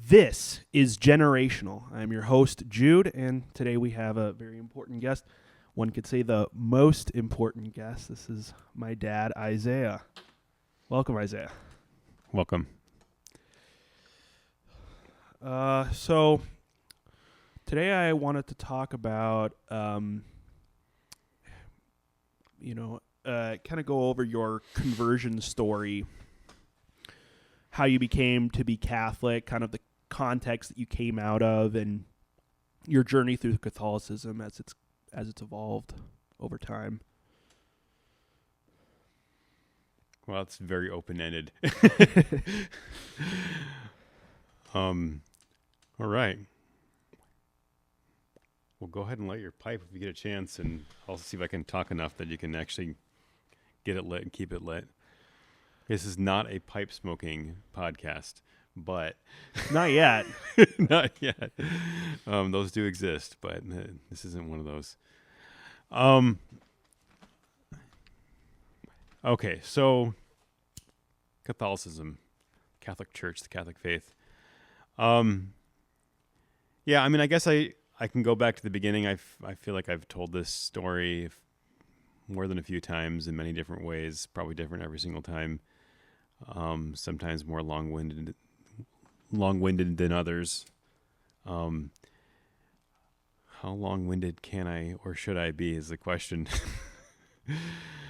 This is Generational. I'm your host, Jude, and today we have a very important guest. One could say the most important guest. This is my dad, Isaiah. Welcome, Isaiah. Welcome. So today I wanted to talk about, kind of go over your conversion story, how you became to be Catholic, kind of the context that you came out of, and your journey through Catholicism as it's evolved over time. Well, it's very open-ended. All right. Well, go ahead and light your pipe if you get a chance, and I'll see if I can talk enough that you can actually get it lit and keep it lit. This is not a pipe smoking podcast, but Not yet. not yet. Those do exist, but this isn't one of those. Okay, so Catholicism, Catholic Church, the Catholic faith. Yeah, I mean, I guess I can go back to the beginning. I feel like I've told this story more than a few times in many different ways, probably different every single time. Sometimes more long-winded than others. How long-winded can I or should I be is the question.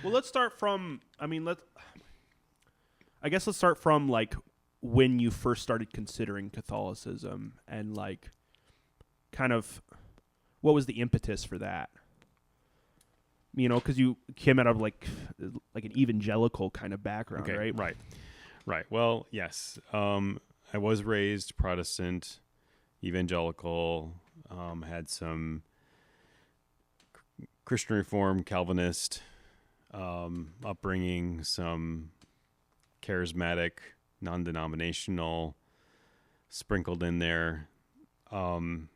Well, let's start from, let's start from, like, when you first started considering Catholicism and, like, kind of what was the impetus for that? You know, because you came out of, like an evangelical kind of background, Okay, right? Right. Well, yes. I was raised Protestant, evangelical, had some Christian Reform, Calvinist upbringing, some charismatic, non-denominational sprinkled in there. When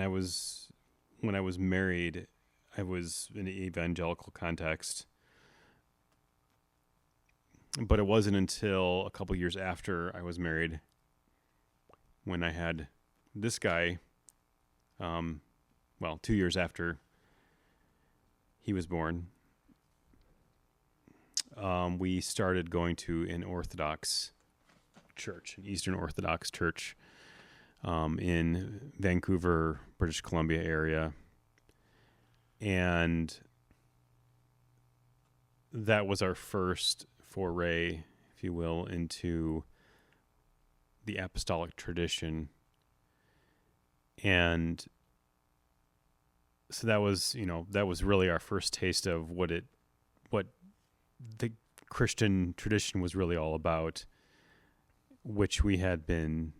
I was married, I was in an evangelical context. But it wasn't until a couple years after I was married when I had this guy, 2 years after he was born, we started going to an Orthodox church, an Eastern Orthodox church in Vancouver, British Columbia area. And that was our first foray, if you will, into the apostolic tradition. And so that was really our first taste of what the Christian tradition was really all about, which we had been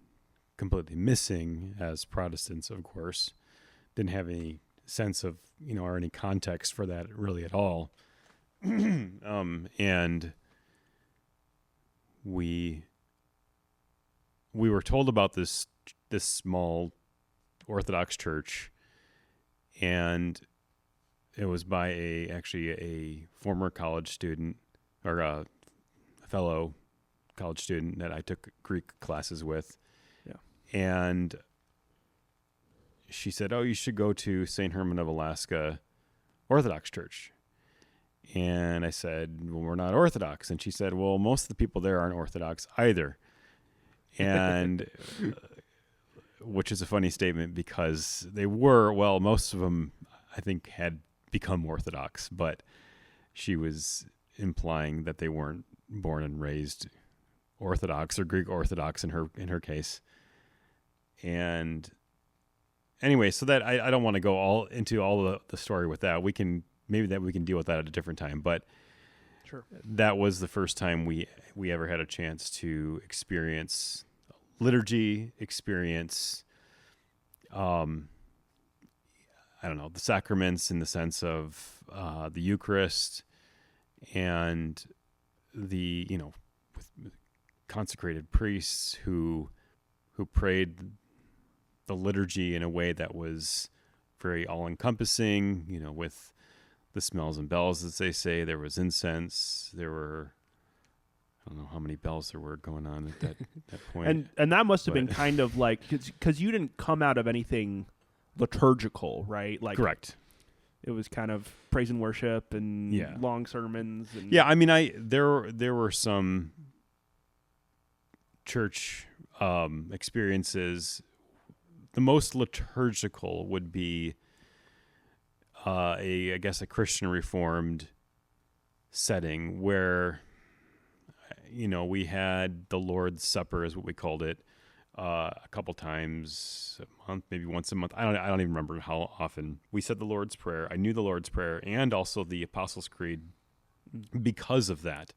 completely missing as Protestants, of course. Didn't have any sense of, or any context for that really at all. And we were told about this small Orthodox church, and it was by a former college student, or a fellow college student that I took Greek classes with. Yeah. And she said, "Oh, you should go to St. Herman of Alaska Orthodox Church." And I said, "Well, we're not Orthodox." And she said, "Well, most of the people there aren't Orthodox either." And which is a funny statement because they were, most of them, I think, had become Orthodox, but she was implying that they weren't born and raised Orthodox or Greek Orthodox in her case. And anyway, so that I don't want to go into all the story with that. We can deal with that at a different time. But Sure. That was the first time we ever had a chance to experience liturgy, experience, the sacraments in the sense of the Eucharist and the, with consecrated priests who prayed the liturgy in a way that was very all-encompassing, with the smells and bells, as they say. There was incense. There were don't know how many bells there were going on at that point. And that must have been kind of like, because you didn't come out of anything liturgical, right? Like, correct. It was kind of praise and worship and Yeah. long sermons. And Yeah, I mean, there were some church experiences. The most liturgical would be I guess a Christian Reformed setting where, we had the Lord's Supper, is what we called it, a couple times a month, maybe once a month. I don't even remember how often we said the Lord's Prayer. I knew the Lord's Prayer and also the Apostles' Creed because of that.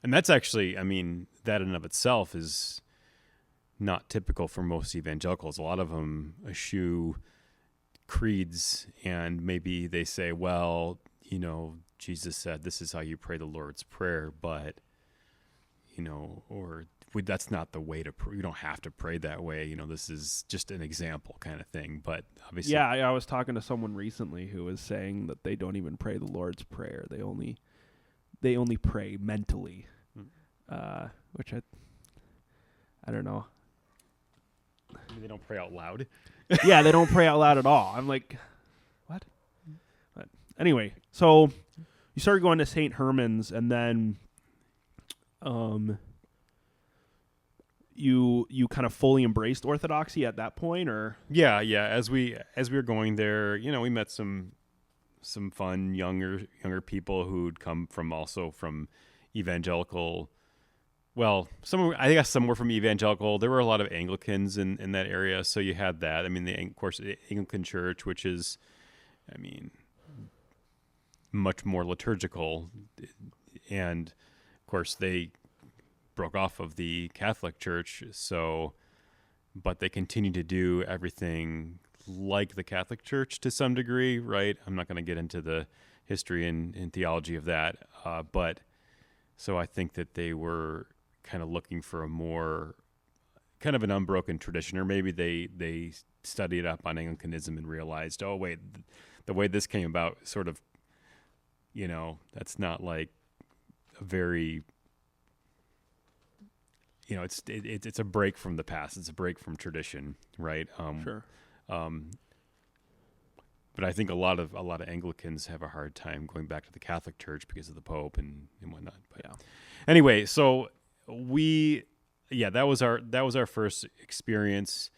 And that's actually, I mean, that in and of itself is not typical for most evangelicals. A lot of them eschew creeds, and maybe they say, well, Jesus said this is how you pray the Lord's Prayer, but, that's not the way to pray. You don't have to pray that way. This is just an example kind of thing. But obviously, yeah, I was talking to someone recently who was saying that they don't even pray the Lord's Prayer. They only pray mentally, which I don't know. They don't pray out loud. Yeah, they don't pray out loud at all. I'm like, what? But anyway, so you started going to St. Herman's, and then you kind of fully embraced Orthodoxy at that point, or? Yeah. As we were going there, we met some fun younger people who'd come from evangelical. Well, I guess some were from evangelical. There were a lot of Anglicans in that area, so you had that. I mean, of course, the Anglican Church, which is, I mean, much more liturgical, and of course they broke off of the Catholic Church. So, but they continue to do everything like the Catholic Church to some degree, right? I'm not going to get into the history and theology of that, but so I think that they were kind of looking for a more kind of an unbroken tradition, or maybe they studied up on Anglicanism and realized, oh wait, the way this came about sort of, that's not like a very, it's a break from the past. It's a break from tradition, right? Sure. But I think a lot of Anglicans have a hard time going back to the Catholic Church because of the Pope and whatnot. But Yeah. Anyway, so that was our first experience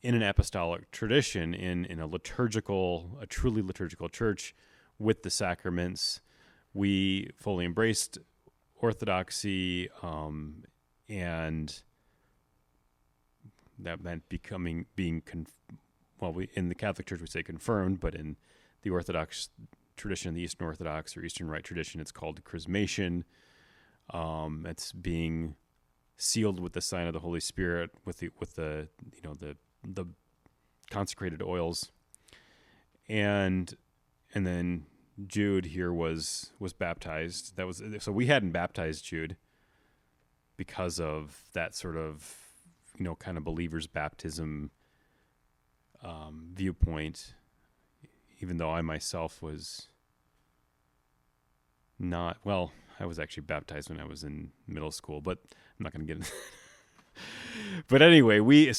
in an apostolic tradition, in a truly liturgical church with the sacraments. We fully embraced Orthodoxy, and that meant in the Catholic Church we say confirmed, but in the Orthodox tradition, the Eastern Orthodox or Eastern Rite tradition, it's called chrismation. It's being sealed with the sign of the Holy Spirit, with the consecrated oils, and then Jude here was baptized. So we hadn't baptized Jude because of that sort of kind of believer's baptism viewpoint, even though I myself was not. Well, I was actually baptized when I was in middle school, but I'm not going to get into that. But anyway, we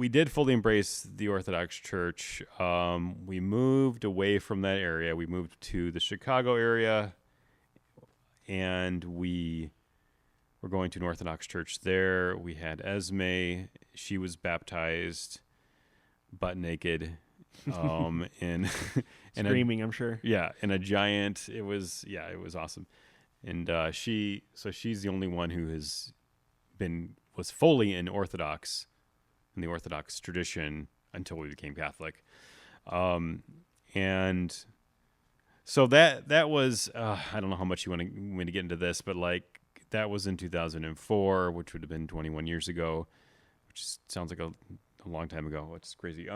did fully embrace the Orthodox Church. We moved away from that area. We moved to the Chicago area, and we were going to an Orthodox church there. We had Esme. She was baptized butt naked, in Screaming, I'm sure. Yeah, in a giant. It was awesome. And she's the only one who was fully in the Orthodox tradition until we became Catholic. And so that was, I don't know how much you want me to get into this, but like that was in 2004, which would have been 21 years ago, which sounds like a long time ago. It's crazy.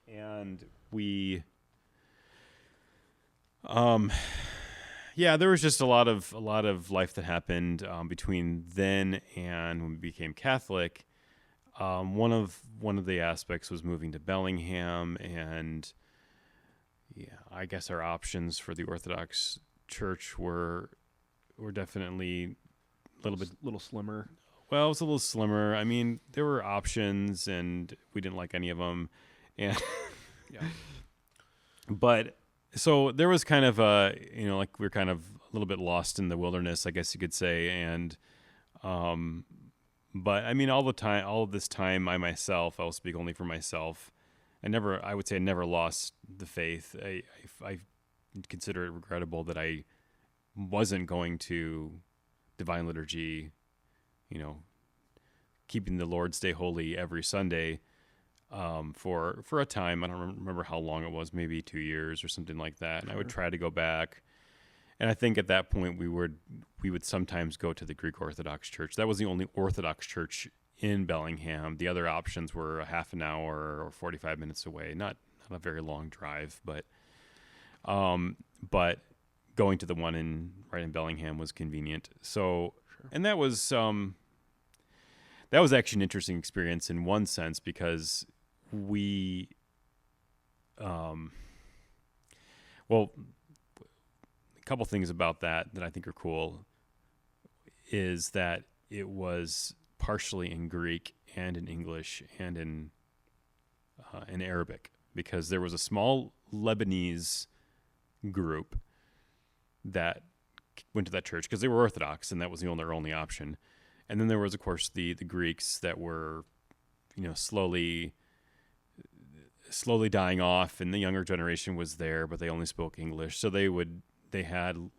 And we, there was just a lot of life that happened between then and when we became Catholic. One of the aspects was moving to Bellingham, and I guess our options for the Orthodox Church were definitely little slimmer. Well, it was a little slimmer. I mean, there were options, and we didn't like any of them. And Yeah. but so there was kind of like we were kind of a little bit lost in the wilderness, I guess you could say. And but I mean, all of this time, I'll speak only for myself. I would say I never lost the faith. I consider it regrettable that I wasn't going to Divine Liturgy, keeping the Lord's Day holy every Sunday for a time. I don't remember how long it was, maybe 2 years or something like that. And I would try to go back. And I think at that point we would sometimes go to the Greek Orthodox Church. That was the only Orthodox church in Bellingham. The other options were a half an hour or 45 minutes away. Not a very long drive, but going to the one right in Bellingham was convenient. So, and that was actually an interesting experience in one sense, because we, well, a couple things about that I think are cool is that it was partially in Greek and in English and in Arabic, because there was a small Lebanese group that went to that church because they were Orthodox and that was their only option. And then there was, of course, the Greeks that were, slowly dying off, and the younger generation was there, but they only spoke English. So they had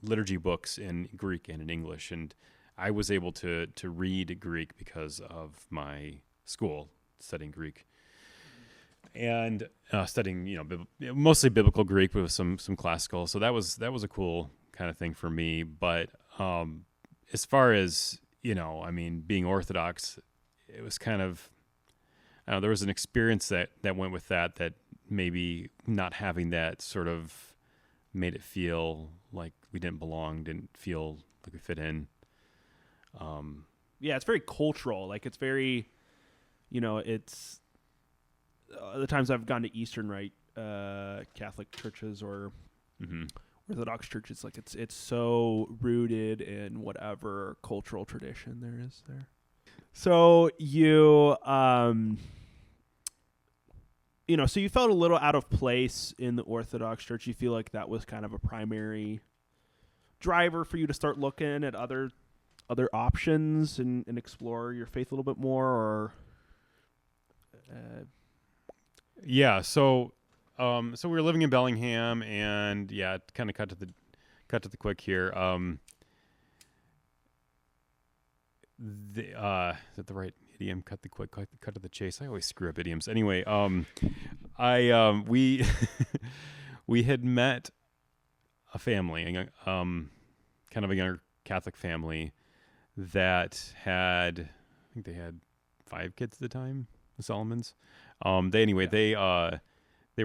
liturgy books in Greek and in English, and I was able to read Greek because of my school studying Greek. And studying, mostly biblical Greek, but with some classical. So that was a cool kind of thing for me. But as far as being Orthodox, it was kind of, I don't know, there was an experience that went with that maybe not having that sort of made it feel like we didn't belong, didn't feel like we fit in. Yeah, it's very cultural. Like it's very, it's. The times I've gone to Eastern Rite Catholic churches or Orthodox churches, like it's so rooted in whatever cultural tradition there is there. So you so you felt a little out of place in the Orthodox Church. You feel like that was kind of a primary driver for you to start looking at other options and explore your faith a little bit more, or Yeah, so we were living in Bellingham, and yeah, kind of cut to the quick here. Is that the right idiom? Cut to the chase. I always screw up idioms. Anyway, we we had met a family, kind of a younger Catholic family that had, I think they had 5 kids at the time, the Solomons. They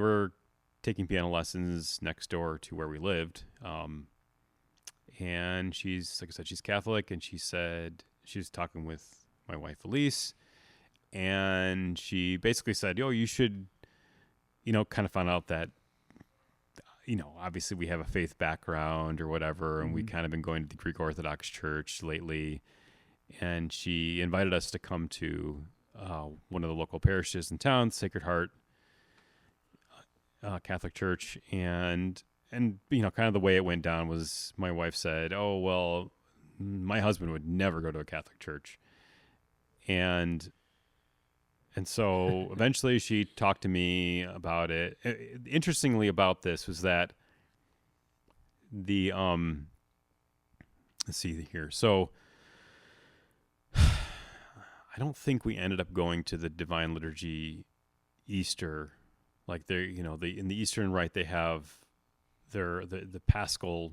were taking piano lessons next door to where we lived. And she's, like I said, she's Catholic, and she said she was talking with my wife, Elise, and she basically said, you should, kind of find out that, obviously we have a faith background or whatever, and we kind of been going to the Greek Orthodox Church lately. And she invited us to come to one of the local parishes in town, Sacred Heart Catholic Church, and kind of the way it went down was my wife said, "Oh well, my husband would never go to a Catholic church," and so eventually she talked to me about it. Interestingly, about this was that the let's see here, so. I don't think we ended up going to the Divine Liturgy Easter, like they, in the Eastern Rite they have the Paschal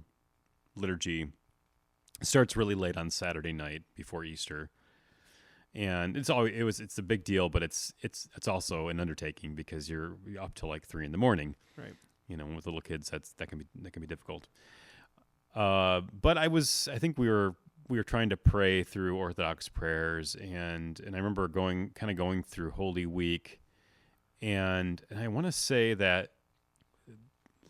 liturgy. It starts really late on Saturday night before Easter, and it's a big deal, but it's also an undertaking because you're up till like 3 a.m, right? With little kids, that can be difficult. But I think we were trying to pray through Orthodox prayers, and I remember going through Holy Week, and I want to say that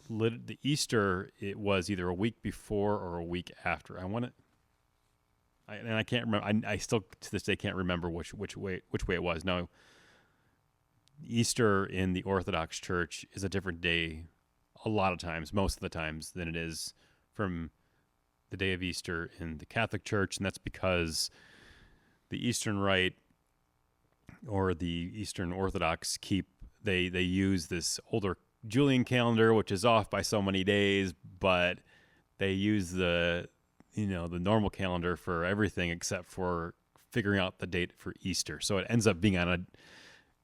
the Easter, it was either a week before or a week after. and I can't remember. I still to this day can't remember which way it was. Now, Easter in the Orthodox Church is a different day, a lot of times, most of the times, than it is from the day of Easter in the Catholic Church, and that's because the Eastern Rite or the Eastern Orthodox they use this older Julian calendar, which is off by so many days, but they use the normal calendar for everything except for figuring out the date for Easter. So it ends up being on a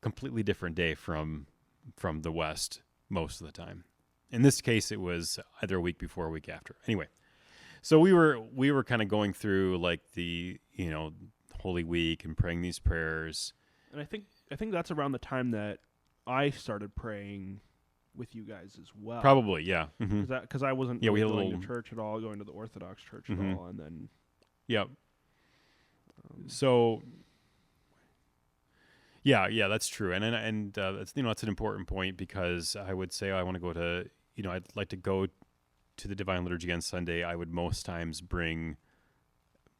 completely different day from the West most of the time. In this case, it was either a week before or a week after. Anyway, so we were kind of going through like the Holy Week and praying these prayers. And I think that's around the time that I started praying with you guys as well. Probably, yeah. Mm-hmm. Because I wasn't we had going to church at all, going to the Orthodox Church at all, and then. Yep. So. Yeah, that's true, and that's that's an important point, because I would say I want to go to I'd like to go to the Divine Liturgy on Sunday. I would most times bring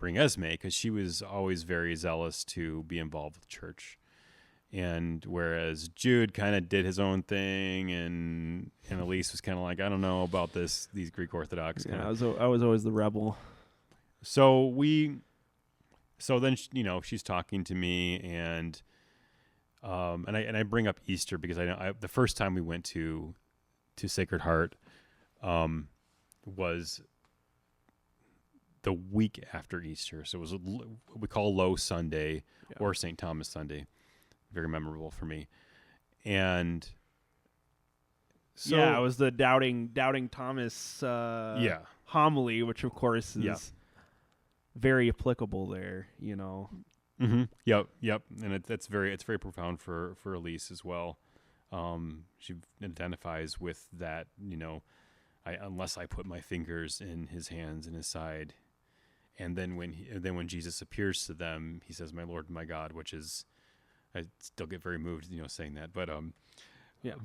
Esme, because she was always very zealous to be involved with church. And whereas Jude kind of did his own thing, and Elise was kind of like, I don't know about these Greek Orthodox. Yeah, I was always the rebel. So then she's talking to me, and I bring up Easter because I know the first time we went to Sacred Heart was the week after Easter. So it was what we call Low Sunday, or St. Thomas Sunday. Very memorable for me. And so it was the doubting Thomas homily, which of course is very applicable there, Mm-hmm. Yep. And it's very profound for Elise as well. She identifies with that, unless I put my fingers in his hands and his side. And then when Jesus appears to them, he says, "My Lord and my God," which is, I still get very moved, saying that. But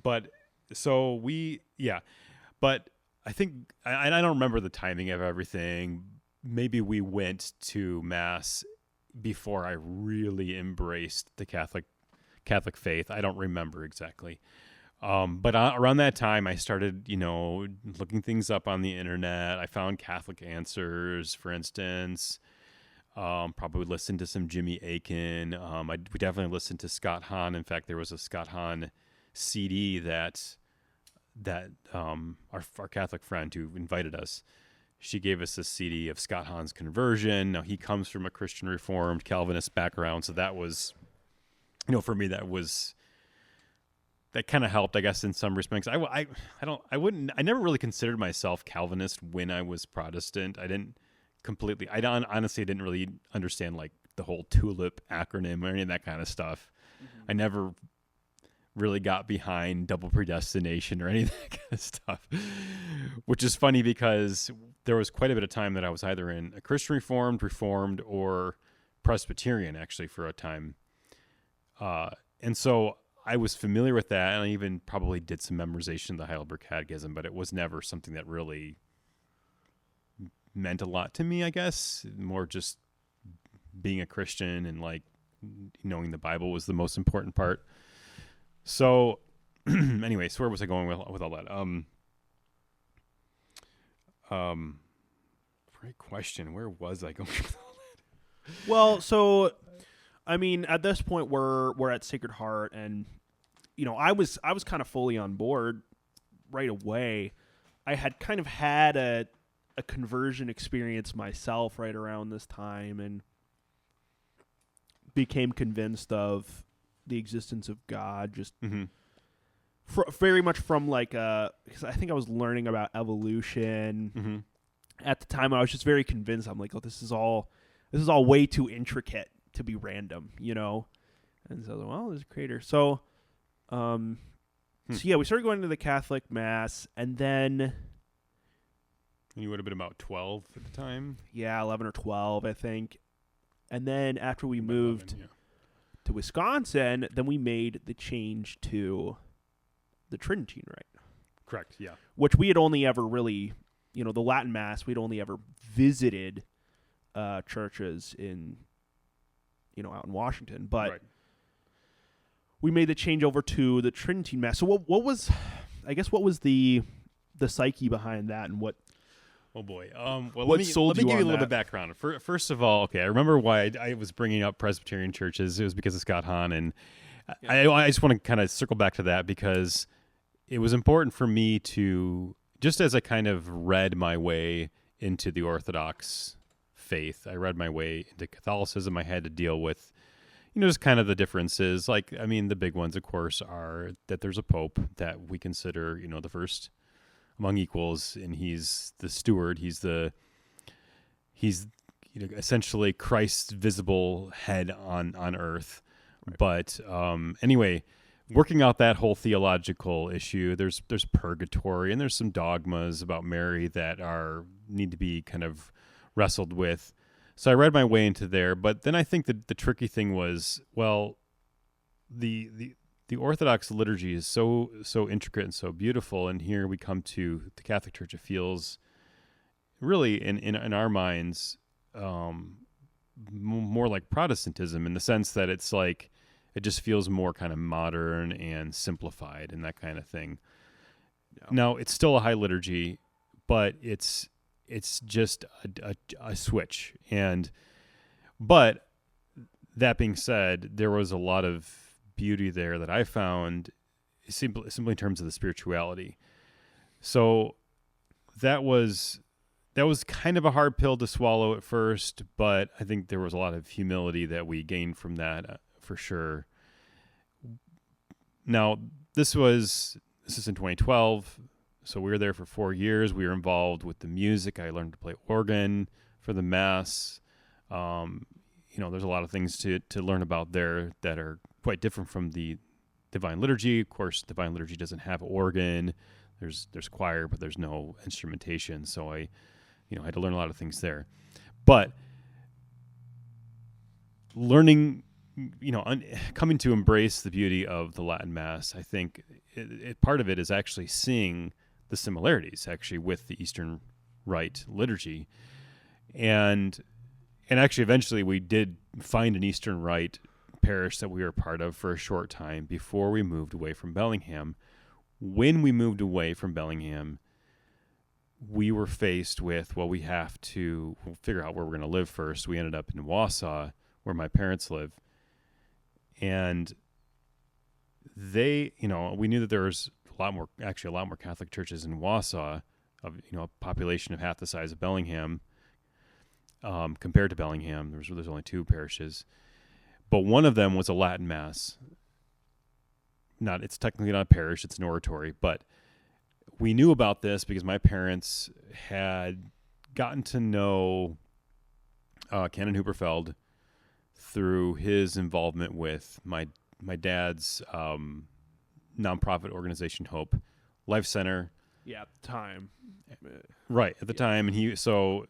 But so but I think I don't remember the timing of everything. Maybe we went to Mass before I really embraced the Catholic faith. I don't remember exactly. But around that time, I started, looking things up on the internet. I found Catholic Answers, for instance. Probably listened to some Jimmy Akin. We definitely listened to Scott Hahn. In fact, there was a Scott Hahn CD that our Catholic friend who invited us, she gave us a CD of Scott Hahn's conversion. Now, he comes from a Christian Reformed Calvinist background, so that was, for me, that kind of helped, I guess, in some respects. I never really considered myself Calvinist when I was Protestant. I honestly didn't really understand like the whole TULIP acronym or any of that kind of stuff. Mm-hmm. I never really got behind double predestination or any of that kind of stuff, which is funny because there was quite a bit of time that I was either in a Christian Reformed, or Presbyterian, actually, for a time. And so I was familiar with that, and I even probably did some memorization of the Heidelberg Catechism, but it was never something that really meant a lot to me, I guess. More just being a Christian and like knowing the Bible was the most important part. So anyway, so where was I going with all that? Great question. Where was I going with all that? Well, so I mean, at this point we're at Sacred Heart, and I was kind of fully on board right away. I had kind of had a conversion experience myself right around this time, and became convinced of the existence of God, just very much from like because I think I was learning about evolution. Mm-hmm. At the time, I was just very convinced. I'm like, oh, this is all way too intricate to be random, And so, well, there's a creator. So, we started going to the Catholic Mass, and then you would have been about 12 at the time. Yeah, 11 or 12, I think. And then after we moved to Wisconsin, then we made the change to the Tridentine Rite. Correct, yeah. Which we had only ever really, the Latin Mass, we'd only ever visited churches in, out in Washington. But Right. we made the change over to the Tridentine Mass. So what was the psyche behind that, and what? Oh boy. What let me sold give you you a on little that? bit of background. First of all, okay, I remember why I was bringing up Presbyterian churches. It was because of Scott Hahn, and I just want to kind of circle back to that because it was important for me to, just as I kind of read my way into the Orthodox faith, I read my way into Catholicism. I had to deal with, just kind of the differences. Like, I mean, the big ones, of course, are that there's a pope that we consider, the first among equals, and he's the steward. He's essentially Christ's visible head on earth. Right. But anyway, working out that whole theological issue, there's purgatory, and there's some dogmas about Mary that need to be kind of wrestled with. So I read my way into there, but then I think that the tricky thing was, well, the Orthodox liturgy is so intricate and so beautiful, and here we come to the Catholic Church. It feels really in our minds more like Protestantism, in the sense that it's like it just feels more kind of modern and simplified and that kind of thing. Yeah. Now, it's still a high liturgy, but it's just a switch. But that being said, there was a lot of beauty there that I found simply in terms of the spirituality. So that was kind of a hard pill to swallow at first, but I think there was a lot of humility that we gained from that, for sure. Now, this is in 2012, so we were there for 4 years. We were involved with the music. I learned to play organ for the Mass. There's a lot of things to learn about there that are quite different from the Divine Liturgy. Of course, Divine Liturgy doesn't have organ. There's choir, but there's no instrumentation. So I had to learn a lot of things there. But learning, coming to embrace the beauty of the Latin Mass, I think part of it is actually seeing the similarities actually with the Eastern Rite liturgy. And actually, eventually, we did find an Eastern Rite parish that we were part of for a short time before we moved away from Bellingham. When we moved away from Bellingham, we were faced with, we have to figure out where we're going to live first. We ended up in Wausau, where my parents live. And we knew that there was a lot more Catholic churches in Wausau, of a population of half the size of Bellingham. Compared to Bellingham, there's only 2 parishes, but one of them was a Latin Mass. It's technically not a parish; it's an oratory. But we knew about this because my parents had gotten to know Canon Huberfeld through his involvement with my dad's nonprofit organization, Hope Life Center. Yeah, at the time. Right at the time, and it's a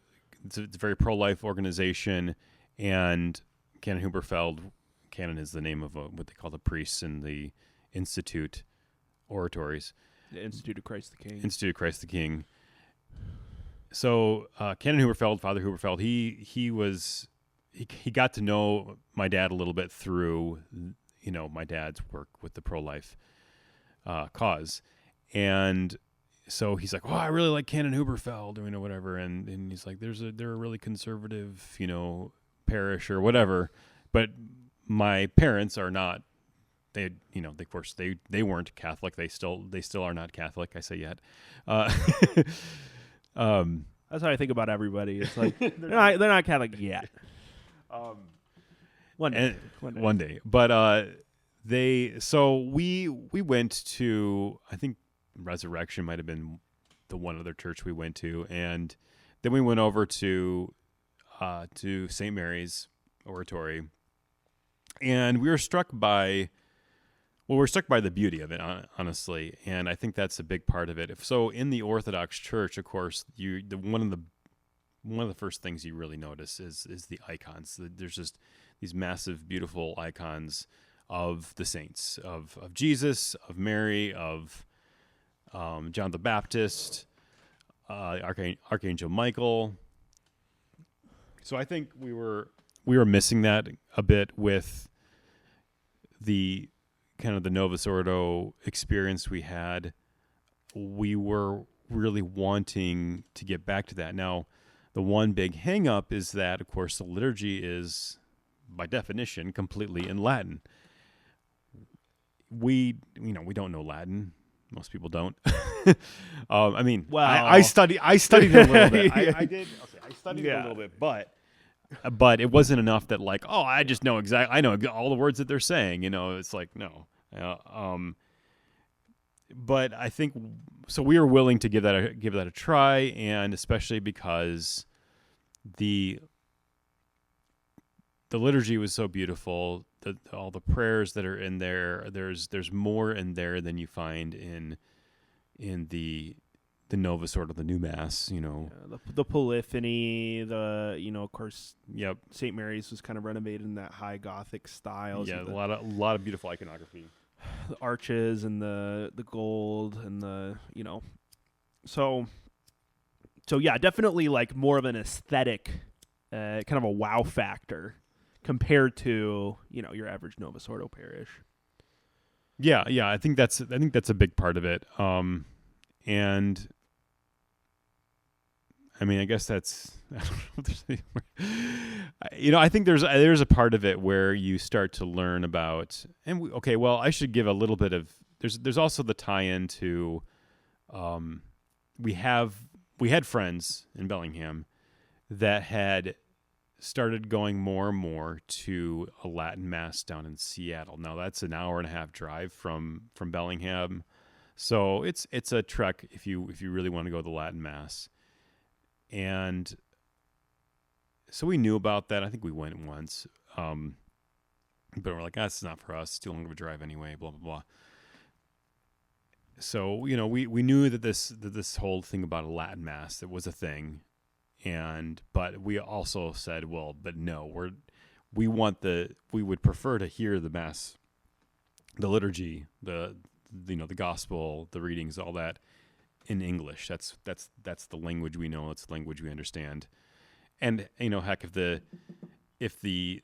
very pro-life organization, and Canon Huberfeld, Canon is the name of what they call the priests in the Institute oratories. The Institute of Christ the King. Institute of Christ the King. So Canon Huberfeld, Father Huberfeld, he got to know my dad a little bit through, my dad's work with the pro-life cause, and so he's like, "Oh, I really like Canon Huberfeld," whatever, and he's like, "They're a really conservative, parish or whatever," but my parents are not. They, of course, they weren't Catholic. They still are not Catholic. I say yet. That's how I think about everybody. It's like they're not Catholic yet. One day. But we went to, I think Resurrection might have been the one other church we went to, and then we went over to St. Mary's Oratory, and we were struck by the beauty of it, honestly, and I think that's a big part of it. So in the Orthodox Church, of course, one of the first things you really notice is the icons. There's just these massive, beautiful icons of the saints, of Jesus, of Mary, of John the Baptist, Archangel Michael, So I think we were missing that a bit with the kind of the Novus Ordo experience we had. We were really wanting to get back to that. Now, the one big hang up is that, of course, the liturgy is, by definition, completely in Latin. We don't know Latin. Most people don't. I mean, Well, I studied a little bit. I did. Okay, I studied Yeah. a little bit, but it wasn't enough that like, oh, I just know I know all the words that they're saying. It's like no. But I think so. We were willing to give that a try, and especially because the liturgy was so beautiful. All the prayers that are in there. There's more in there than you find in the Novus Ordo, the new Mass. the polyphony, of course, Yep. St. Mary's was kind of renovated in that high Gothic style. Yeah, So a lot of beautiful iconography. the arches and the gold and so yeah, definitely like more of an aesthetic, kind of a wow factor compared to your average Novus Ordo parish. Yeah. I think that's a big part of it. And I mean, I guess that's I don't know if there's any more. I think there's a part of it where you start to learn about, and I should give a little bit of there's also the tie-in to, we had friends in Bellingham that had started going more and more to a Latin Mass down in Seattle. Now that's an hour and a half drive from Bellingham, so it's a trek if you really want to go to the Latin Mass. And so we knew about that. I think we went once, but we're like, this is not for us. It's too long of a drive anyway. Blah blah blah. So we knew that this whole thing about a Latin Mass, that was a thing. But we also said, well, but no, we would prefer to hear the Mass, the liturgy, the gospel, the readings, all that in English. That's the language we know. It's the language we understand. And heck, if the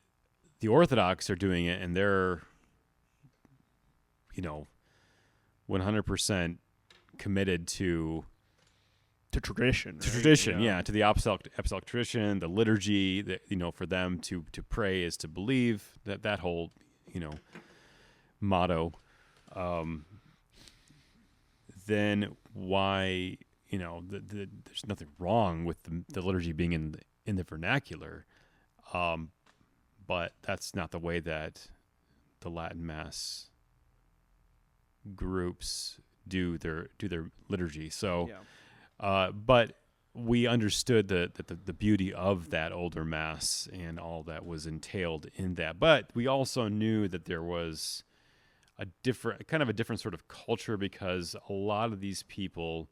Orthodox are doing it and they're 100% committed to tradition. To tradition, to the apostolic tradition, the liturgy. That for them to pray is to believe. That whole motto. Then why there's nothing wrong with the liturgy being in the vernacular, but that's not the way that the Latin Mass groups do their liturgy. So. Yeah. But we understood the beauty of that older Mass and all that was entailed in that. But we also knew that there was a different sort of culture, because a lot of these people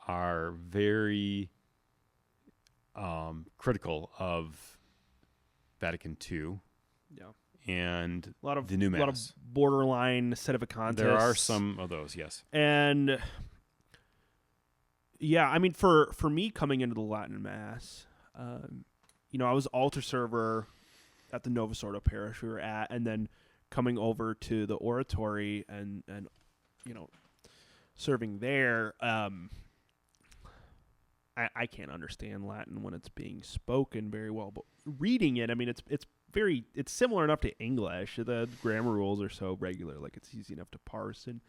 are very critical of Vatican II. Yeah. And A lot of the new Mass. A lot of borderline sedevacantist. There are some of those, yes. And yeah, I mean, for me coming into the Latin Mass, I was altar server at the Novus Ordo parish we were at, and then coming over to the oratory and serving there. I can't understand Latin when it's being spoken very well, but reading it, I mean, it's similar enough to English. The grammar rules are so regular, like it's easy enough to parse. And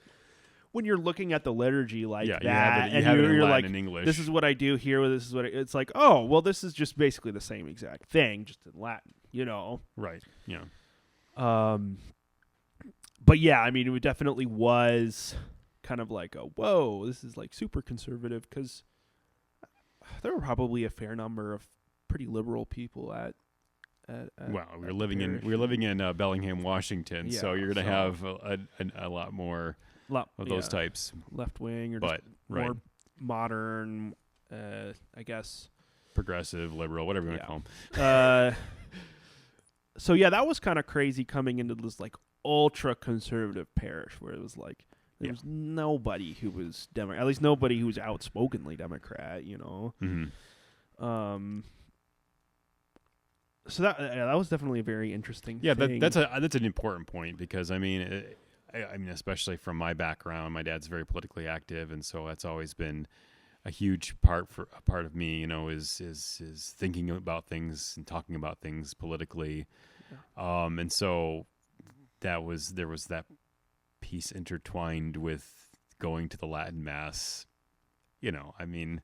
when you're looking at the liturgy like that, you have it in you're Latin like, and English. this is what I do here. This is what it's like. Oh, well, this is just basically the same exact thing, just in Latin. Right. Yeah. But yeah, I mean, it definitely was kind of like whoa, this is like super conservative, because there were probably a fair number of pretty liberal people at Well, we were living in Bellingham, Washington, Yeah, so you're going to have a lot more of those types. Left wing, or But just more modern, I guess. Progressive, liberal, whatever you want to call them. So yeah, that was kind of crazy coming into this like ultra conservative parish where it was like there was nobody who was Democrat, at least nobody who was outspokenly Democrat, Mm-hmm. So that was definitely a very interesting Yeah, thing. that's an important point because I mean, especially from my background, my dad's very politically active, and so that's always been a huge part of me. You know, is thinking about things and talking about things politically, and so there was that piece intertwined with going to the Latin Mass. You know, I mean,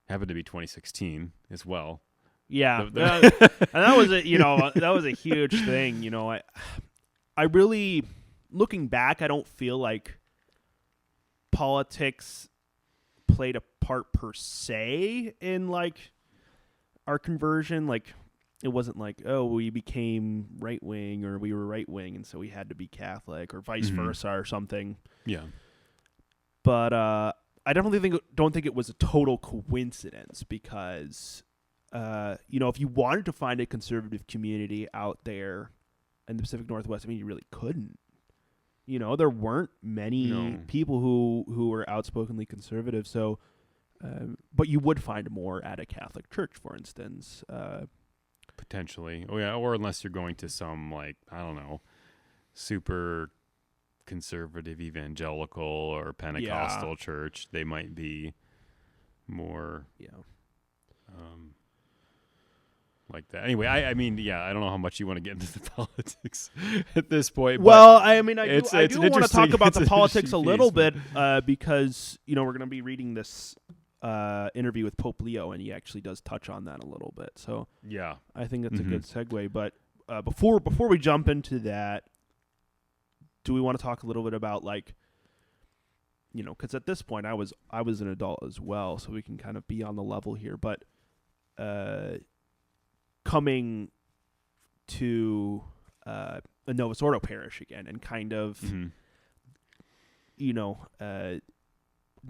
happened to be 2016 as well. Yeah, and that was that was a huge thing. You know, I really, looking back, I don't feel like politics played a part per se in like our conversion. Like, it wasn't like, oh, we became right wing or we were right wing, and so we had to be Catholic or vice versa or something. Yeah, but I definitely don't think it was a total coincidence because. If you wanted to find a conservative community out there in the Pacific Northwest, I mean, you really couldn't. You know, there weren't many people who were outspokenly conservative. So, but you would find more at a Catholic church, for instance. Potentially. Oh yeah, or unless you're going to some like, I don't know, super conservative evangelical or Pentecostal church, they might be more like that. Anyway, I mean, I don't know how much you want to get into the politics at this point. Well, I mean, I do want to talk about the an politics a little piece, bit because, we're going to be reading this interview with Pope Leo, and he actually does touch on that a little bit. So yeah, I think that's a good segue. But before we jump into that, do we want to talk a little bit about like, because at this point I was an adult as well, so we can kind of be on the level here. But coming to a Novus Ordo parish again, and kind of,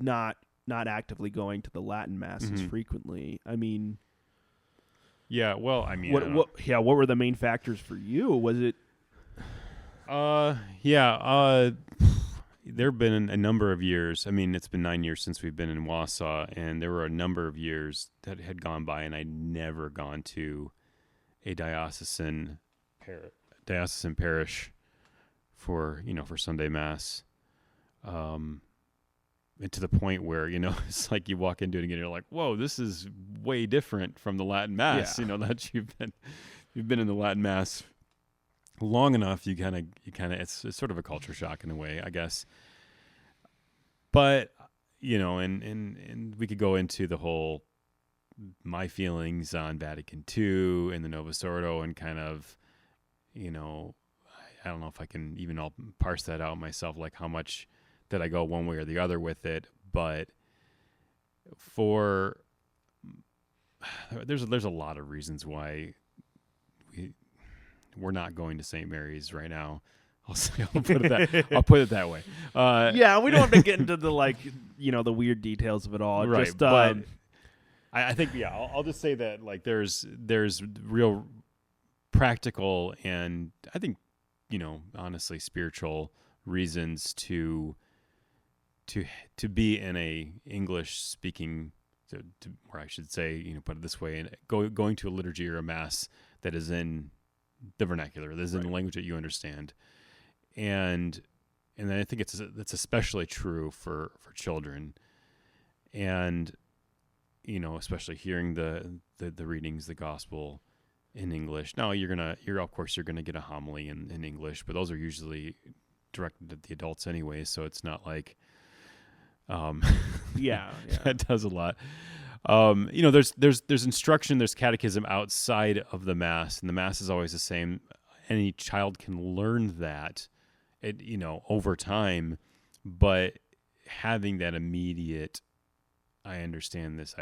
not actively going to the Latin masses frequently. I mean, yeah. Well, I mean, what were the main factors for you? Was it? There have been a number of years. I mean, it's been 9 years since we've been in Wausau, and there were a number of years that had gone by, and I'd never gone to a diocesan parish for Sunday Mass, and to the point where it's like you walk into it again, and you're like, whoa, this is way different from the Latin Mass. That you've been in the Latin Mass long enough, you kind of it's sort of a culture shock in a way, I guess. But and we could go into the whole my feelings on Vatican II and the Novus Ordo, and kind of I don't know if I can even all parse that out myself, like how much did I go one way or the other with it. But there's a lot of reasons why we're not going to St. Mary's right now. I'll put it that way. We don't have to get into the the weird details of it all. Right. Just, but I think I'll just say that like there's real practical and I think honestly spiritual reasons to be in a English speaking, or I should say, put it this way, and going to a liturgy or a mass that is in the vernacular, that is in the language that you understand, and then I think it's especially true for children, and especially hearing the readings, the gospel in English. Now you're of course gonna get a homily in English, but those are usually directed at the adults anyway, so it's not like that does a lot. There's instruction, there's catechism outside of the Mass, and the Mass is always the same. Any child can learn that, over time, but having that immediate, I understand this.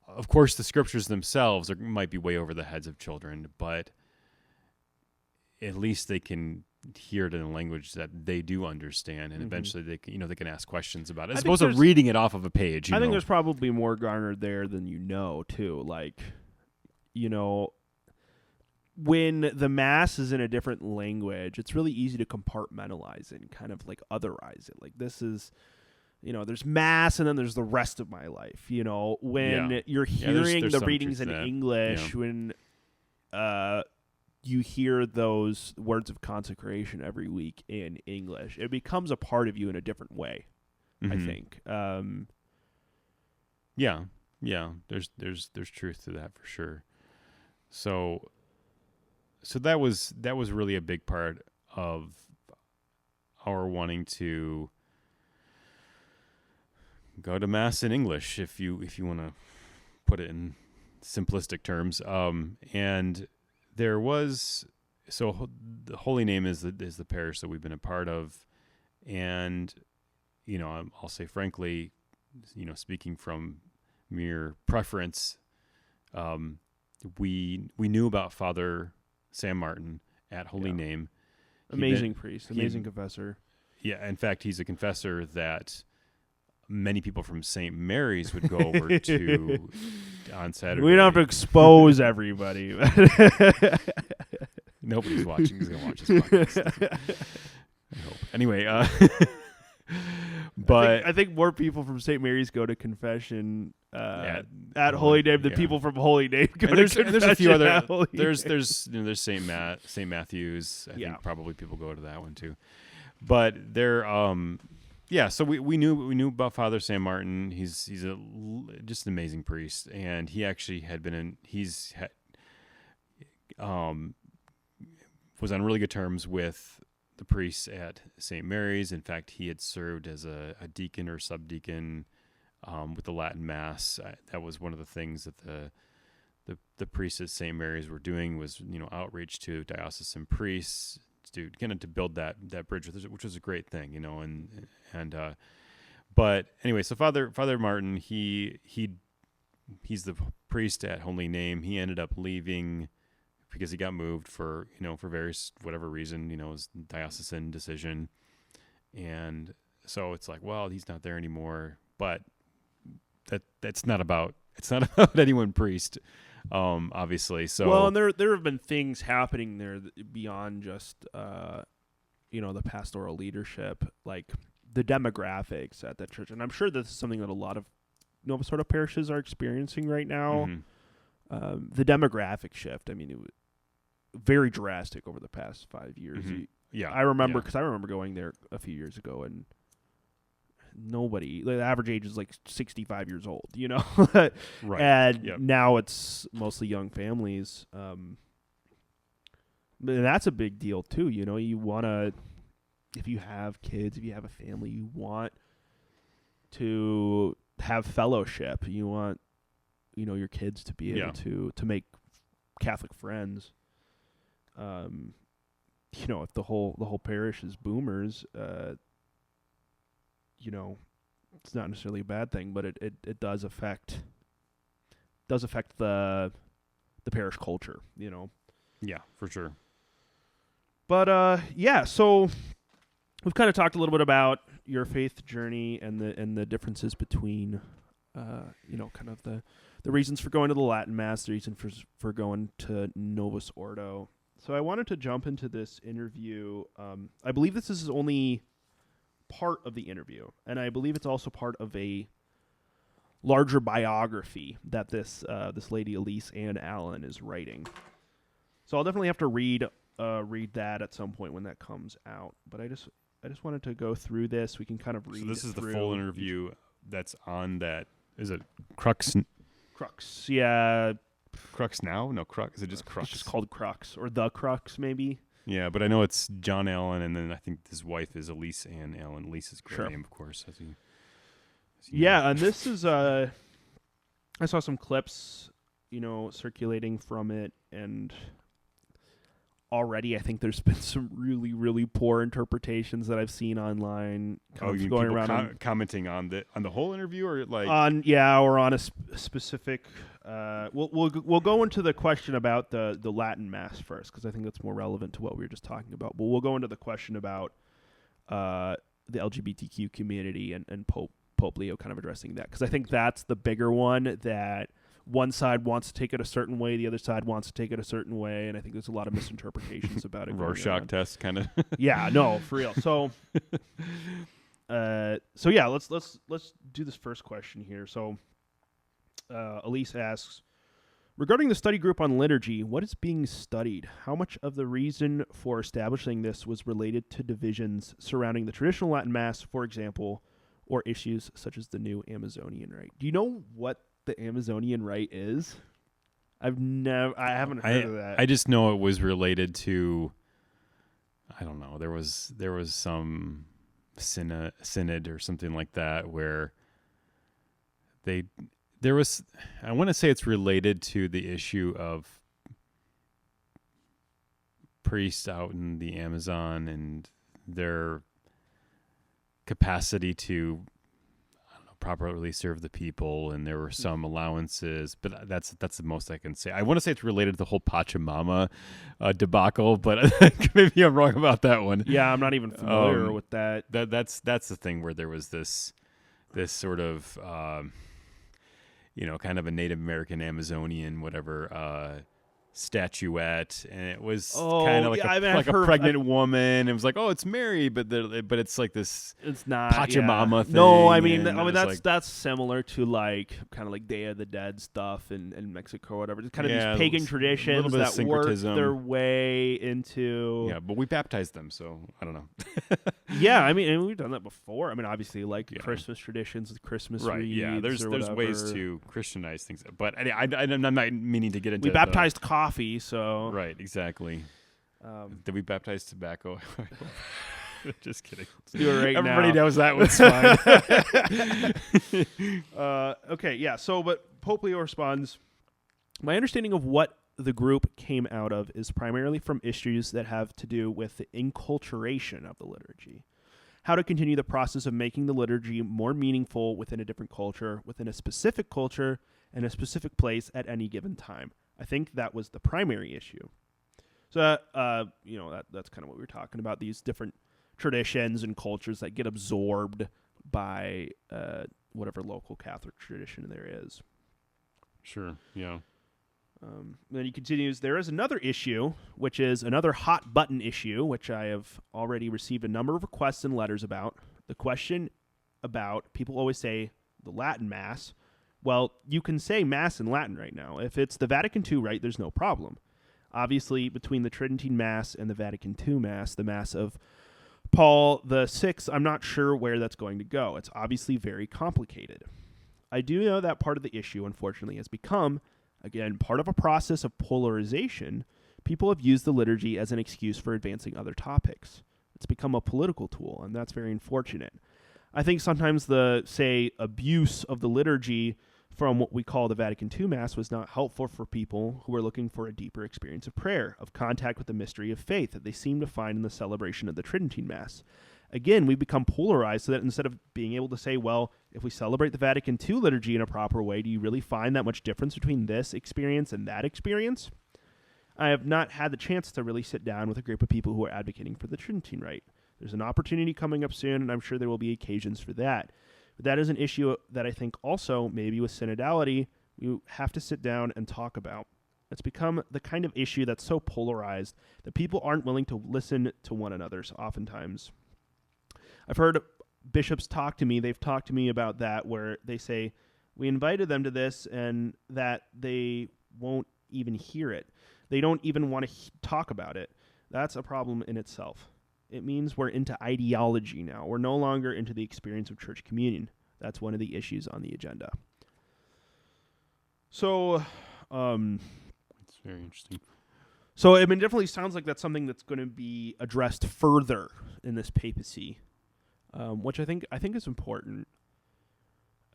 Of course, the scriptures themselves might be way over the heads of children, but at least they can hear it in a language that they do understand, and eventually they can ask questions about it, as opposed to reading it off of a page. I think there's probably more garnered there than too. Like, when the Mass is in a different language, it's really easy to compartmentalize it and kind of like otherize it. Like, this is, there's mass and then there's the rest of my life. When you're hearing there's the some readings truth in to that. English, when you hear those words of consecration every week in English, it becomes a part of you in a different way. I think. Yeah. There's truth to that for sure. So that was really a big part of our wanting to go to mass in English, if you want to put it in simplistic terms. And there was, so the Holy Name is the parish that we've been a part of, and I'll say frankly, speaking from mere preference, we knew about Father Sam Martin at Holy Name. Amazing priest, amazing confessor. Yeah, in fact, he's a confessor that many people from St. Mary's would go over to on Saturday. We don't have to expose everybody. Nobody's watching. He's going to watch this podcast. I hope. Anyway, but I think more people from St. Mary's go to confession at Holy Name than people from Holy Name go to confession. There's a few other. At Holy There's Name. St. Matthew's. I think probably people go to that one too. But there, so we knew about Father Sam Martin. He's just an amazing priest, and he actually had been was on really good terms with the priests at St. Mary's. In fact, he had served as a deacon or subdeacon with the Latin Mass. That was one of the things that the priests at St. Mary's were doing, was outreach to diocesan priests to build that bridge, which was a great thing, but anyway, so Father Martin, he's the priest at Holy Name. He ended up leaving because he got moved for various whatever reason, it was diocesan decision. And so it's like, well, he's not there anymore, but it's not about any one priest, obviously. So, well, and there have been things happening there beyond just the pastoral leadership, like the demographics at that church. And I'm sure this is something that a lot of Novus Ordo parishes are experiencing right now. The demographic shift, I mean, it was very drastic over the past 5 years. I remember, because I remember going there a few years ago, and the average age is like 65 years old, right? And now it's mostly young families. And that's a big deal too. You want to, if you have kids, if you have a family, you want to have fellowship. You want, your kids to be able to make Catholic friends. If the whole parish is boomers, it's not necessarily a bad thing, but it does affect the parish culture, Yeah, for sure. But so we've kind of talked a little bit about your faith journey and the differences between kind of the reasons for going to the Latin Mass, the reason for going to Novus Ordo. So I wanted to jump into this interview. I believe this is only part of the interview, and I believe it's also part of a larger biography that this lady Elise Ann Allen is writing. So I'll definitely have to read that at some point when that comes out. But I just wanted to go through this. We can kind of read. So this is the full interview that's on that. Is it Crux? Crux, yeah. Crux now? No, Crux. Is it just Crux? It's just called Crux, or the Crux, maybe. Yeah, but I know it's John Allen, and then I think his wife is Elise Ann Allen. Elise is a great name, of course. And this is I saw some clips, circulating from it, and already I think there's been some really, really poor interpretations that I've seen online. You going around commenting on the whole interview, or like or on a specific. We'll go into the question about the Latin Mass first, because I think that's more relevant to what we were just talking about. But we'll go into the question about the LGBTQ community and Pope Leo kind of addressing that, because I think that's the bigger one, that one side wants to take it a certain way, the other side wants to take it a certain way, and I think there's a lot of misinterpretations about it. Rorschach test, kind of. Yeah, no, for real. So So yeah, let's do this first question here. So Elise asks, regarding the study group on liturgy, what is being studied? How much of the reason for establishing this was related to divisions surrounding the traditional Latin Mass, for example, or issues such as the new Amazonian rite? Do you know what the Amazonian rite is? I haven't heard of that. I just know it was related to, I don't know, there was some synod or something like that where I want to say it's related to the issue of priests out in the Amazon and their capacity to, I don't know, properly serve the people, and there were some allowances, but that's the most I can say. I want to say it's related to the whole Pachamama debacle, but maybe I'm wrong about that one. Yeah, I'm not even familiar with that. That's the thing where there was this sort of kind of a Native American Amazonian whatever statuette, and it was kind of like a pregnant woman. It was like, oh, it's Mary, but it's like this. It's not Pachamama thing. No, I mean that's similar to like kind of like Day of the Dead stuff in Mexico or whatever. It's kind of these pagan traditions that work their way into. Yeah, but we baptized them, so I don't know. Yeah, I mean, and we've done that before. I mean, obviously, like Christmas traditions, with Christmas wreaths. Yeah, there's ways to Christianize things, but I'm not meaning to get into. We baptized coffee, so right, exactly. Did we baptize tobacco? Just kidding. Let's do it right Everybody now. knows that one's fine. Okay, yeah. So, but Pope Leo responds, my understanding of what the group came out of is primarily from issues that have to do with the enculturation of the liturgy. How to continue the process of making the liturgy more meaningful within a different culture, within a specific culture, and a specific place at any given time. I think that was the primary issue. So, that's kind of what we were talking about, these different traditions and cultures that get absorbed by whatever local Catholic tradition there is. Sure, yeah. Then he continues, there is another issue, which is another hot button issue, which I have already received a number of requests and letters about. The question about, people always say, the Latin Mass. Well, you can say Mass in Latin right now. If it's the Vatican II rite, there's no problem. Obviously, between the Tridentine Mass and the Vatican II Mass, the Mass of Paul VI, I'm not sure where that's going to go. It's obviously very complicated. I do know that part of the issue, unfortunately, has become, again, part of a process of polarization. People have used the liturgy as an excuse for advancing other topics. It's become a political tool, and that's very unfortunate. I think sometimes the, say, abuse of the liturgy from what we call the Vatican II Mass was not helpful for people who were looking for a deeper experience of prayer, of contact with the mystery of faith that they seem to find in the celebration of the Tridentine Mass. Again, we become polarized so that instead of being able to say, well, if we celebrate the Vatican II liturgy in a proper way, do you really find that much difference between this experience and that experience? I have not had the chance to really sit down with a group of people who are advocating for the Tridentine rite. There's an opportunity coming up soon, and I'm sure there will be occasions for that. But that is an issue that I think also, maybe with synodality, we have to sit down and talk about. It's become the kind of issue that's so polarized that people aren't willing to listen to one another oftentimes. I've heard bishops talk to me. They've talked to me about that, where they say, we invited them to this, and that they won't even hear it. They don't even want to talk about it. That's a problem in itself. It means we're into ideology now. We're no longer into the experience of church communion. That's one of the issues on the agenda. So, it's very interesting. So, I mean, it definitely sounds like that's something that's going to be addressed further in this papacy, which I think is important.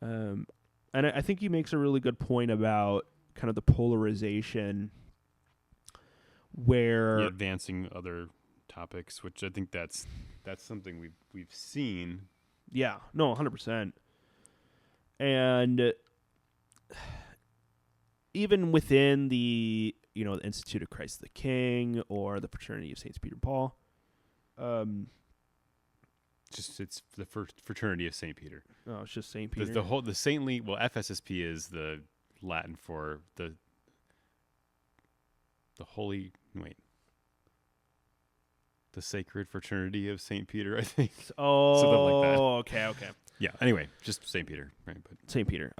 And I think he makes a really good point about kind of the polarization, where advancing other topics, which I think that's something we've seen. Yeah, no, 100%. And even within the the Institute of Christ the King or the Fraternity of Saints Peter and Paul, it's the first Fraternity of Saint Peter. Oh, it's just Saint Peter. The saintly. Well, FSSP is the Latin for the holy. Wait. the Sacred Fraternity of St. Peter, I think. Oh, Something like that. okay. Yeah. Anyway, just St. Peter, right? But St. Peter.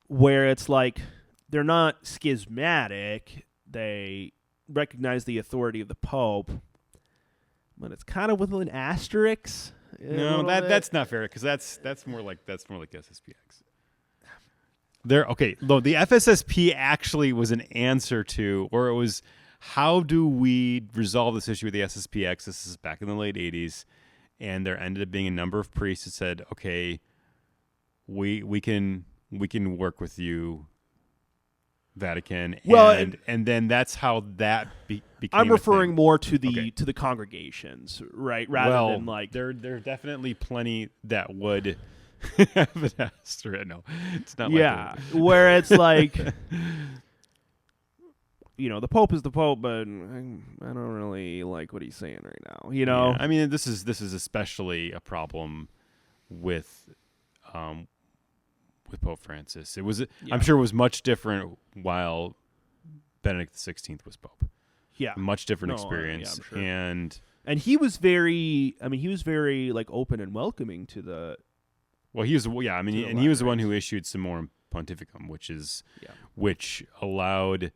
Where it's like they're not schismatic. They recognize the authority of the Pope, but it's kind of with an asterisk. no, that's not fair because that's more like SSPX. No, the FSSP actually was an answer to, or it was, how do we resolve this issue with the SSPX? This is back in the late 80s, and there ended up being a number of priests that said, okay, we can work with you, Vatican. Well, and then that's how that became I'm a referring thing. more to the Okay. to the congregations, right? Rather than like there are definitely plenty that would have an asterisk. No, it's not. yeah, like where it's like, the Pope is the Pope, but I don't really like what he's saying right now. Yeah, I mean, this is especially a problem with Pope Francis. It was, I'm sure, it was much different while Benedict XVI was Pope. Yeah, Much different No, experience, I'm sure. and he was very, like open and welcoming to the. well, he was, yeah, I mean, To the and he was the one Latin who issued Summorum Pontificum, Yeah. which allowed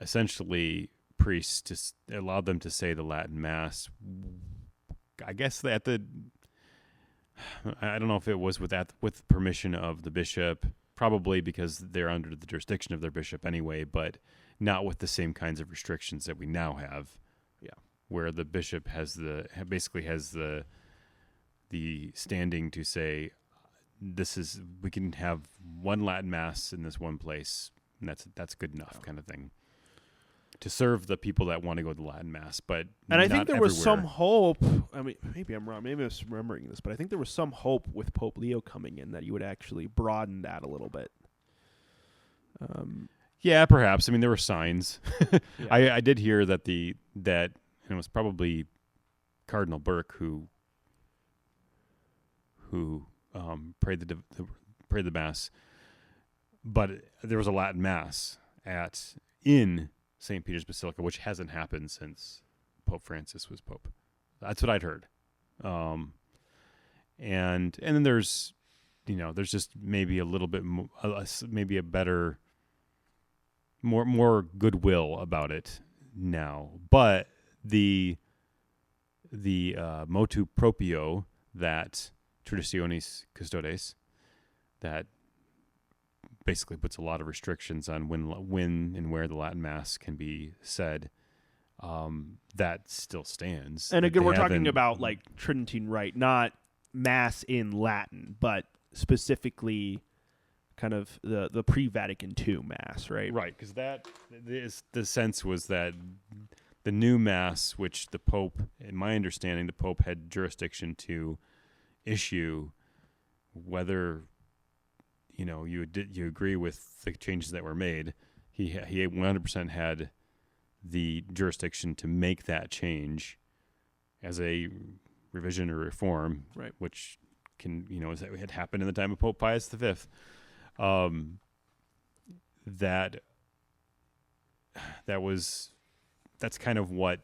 essentially priests allowed them to say the Latin Mass. I guess I don't know if it was with permission of the bishop, probably because they're under the jurisdiction of their bishop anyway, but not with the same kinds of restrictions that we now have. Yeah. Where the bishop basically has the standing to say, we can have one Latin Mass in this one place, and that's good enough, kind of thing, to serve the people that want to go to the Latin Mass. But And I think there was some everywhere. hope. I mean, maybe I'm wrong. Maybe I'm misremembering this, but I think there was some hope with Pope Leo coming in that he would actually broaden that a little bit. Yeah, perhaps. I mean, there were signs. Yeah. I did hear that it was probably Cardinal Burke who prayed the Mass, but there was a Latin Mass in St. Peter's Basilica, which hasn't happened since Pope Francis was Pope. That's what I'd heard. And then there's just maybe a little bit maybe a better, more goodwill about it now. But the motu proprio, that Traditionis Custodes, that basically puts a lot of restrictions on when and where the Latin Mass can be said, that still stands. And again, They we're talking haven't- about like Tridentine Rite, not Mass in Latin, but specifically kind of the pre-Vatican II Mass, right? Right, because the sense was that the new Mass, which the Pope, in my understanding, the Pope had jurisdiction to issue, whether you agree with the changes that were made, he 100% had the jurisdiction to make that change as a revision or reform, Right. which had happened in the time of Pope Pius V. That's kind of what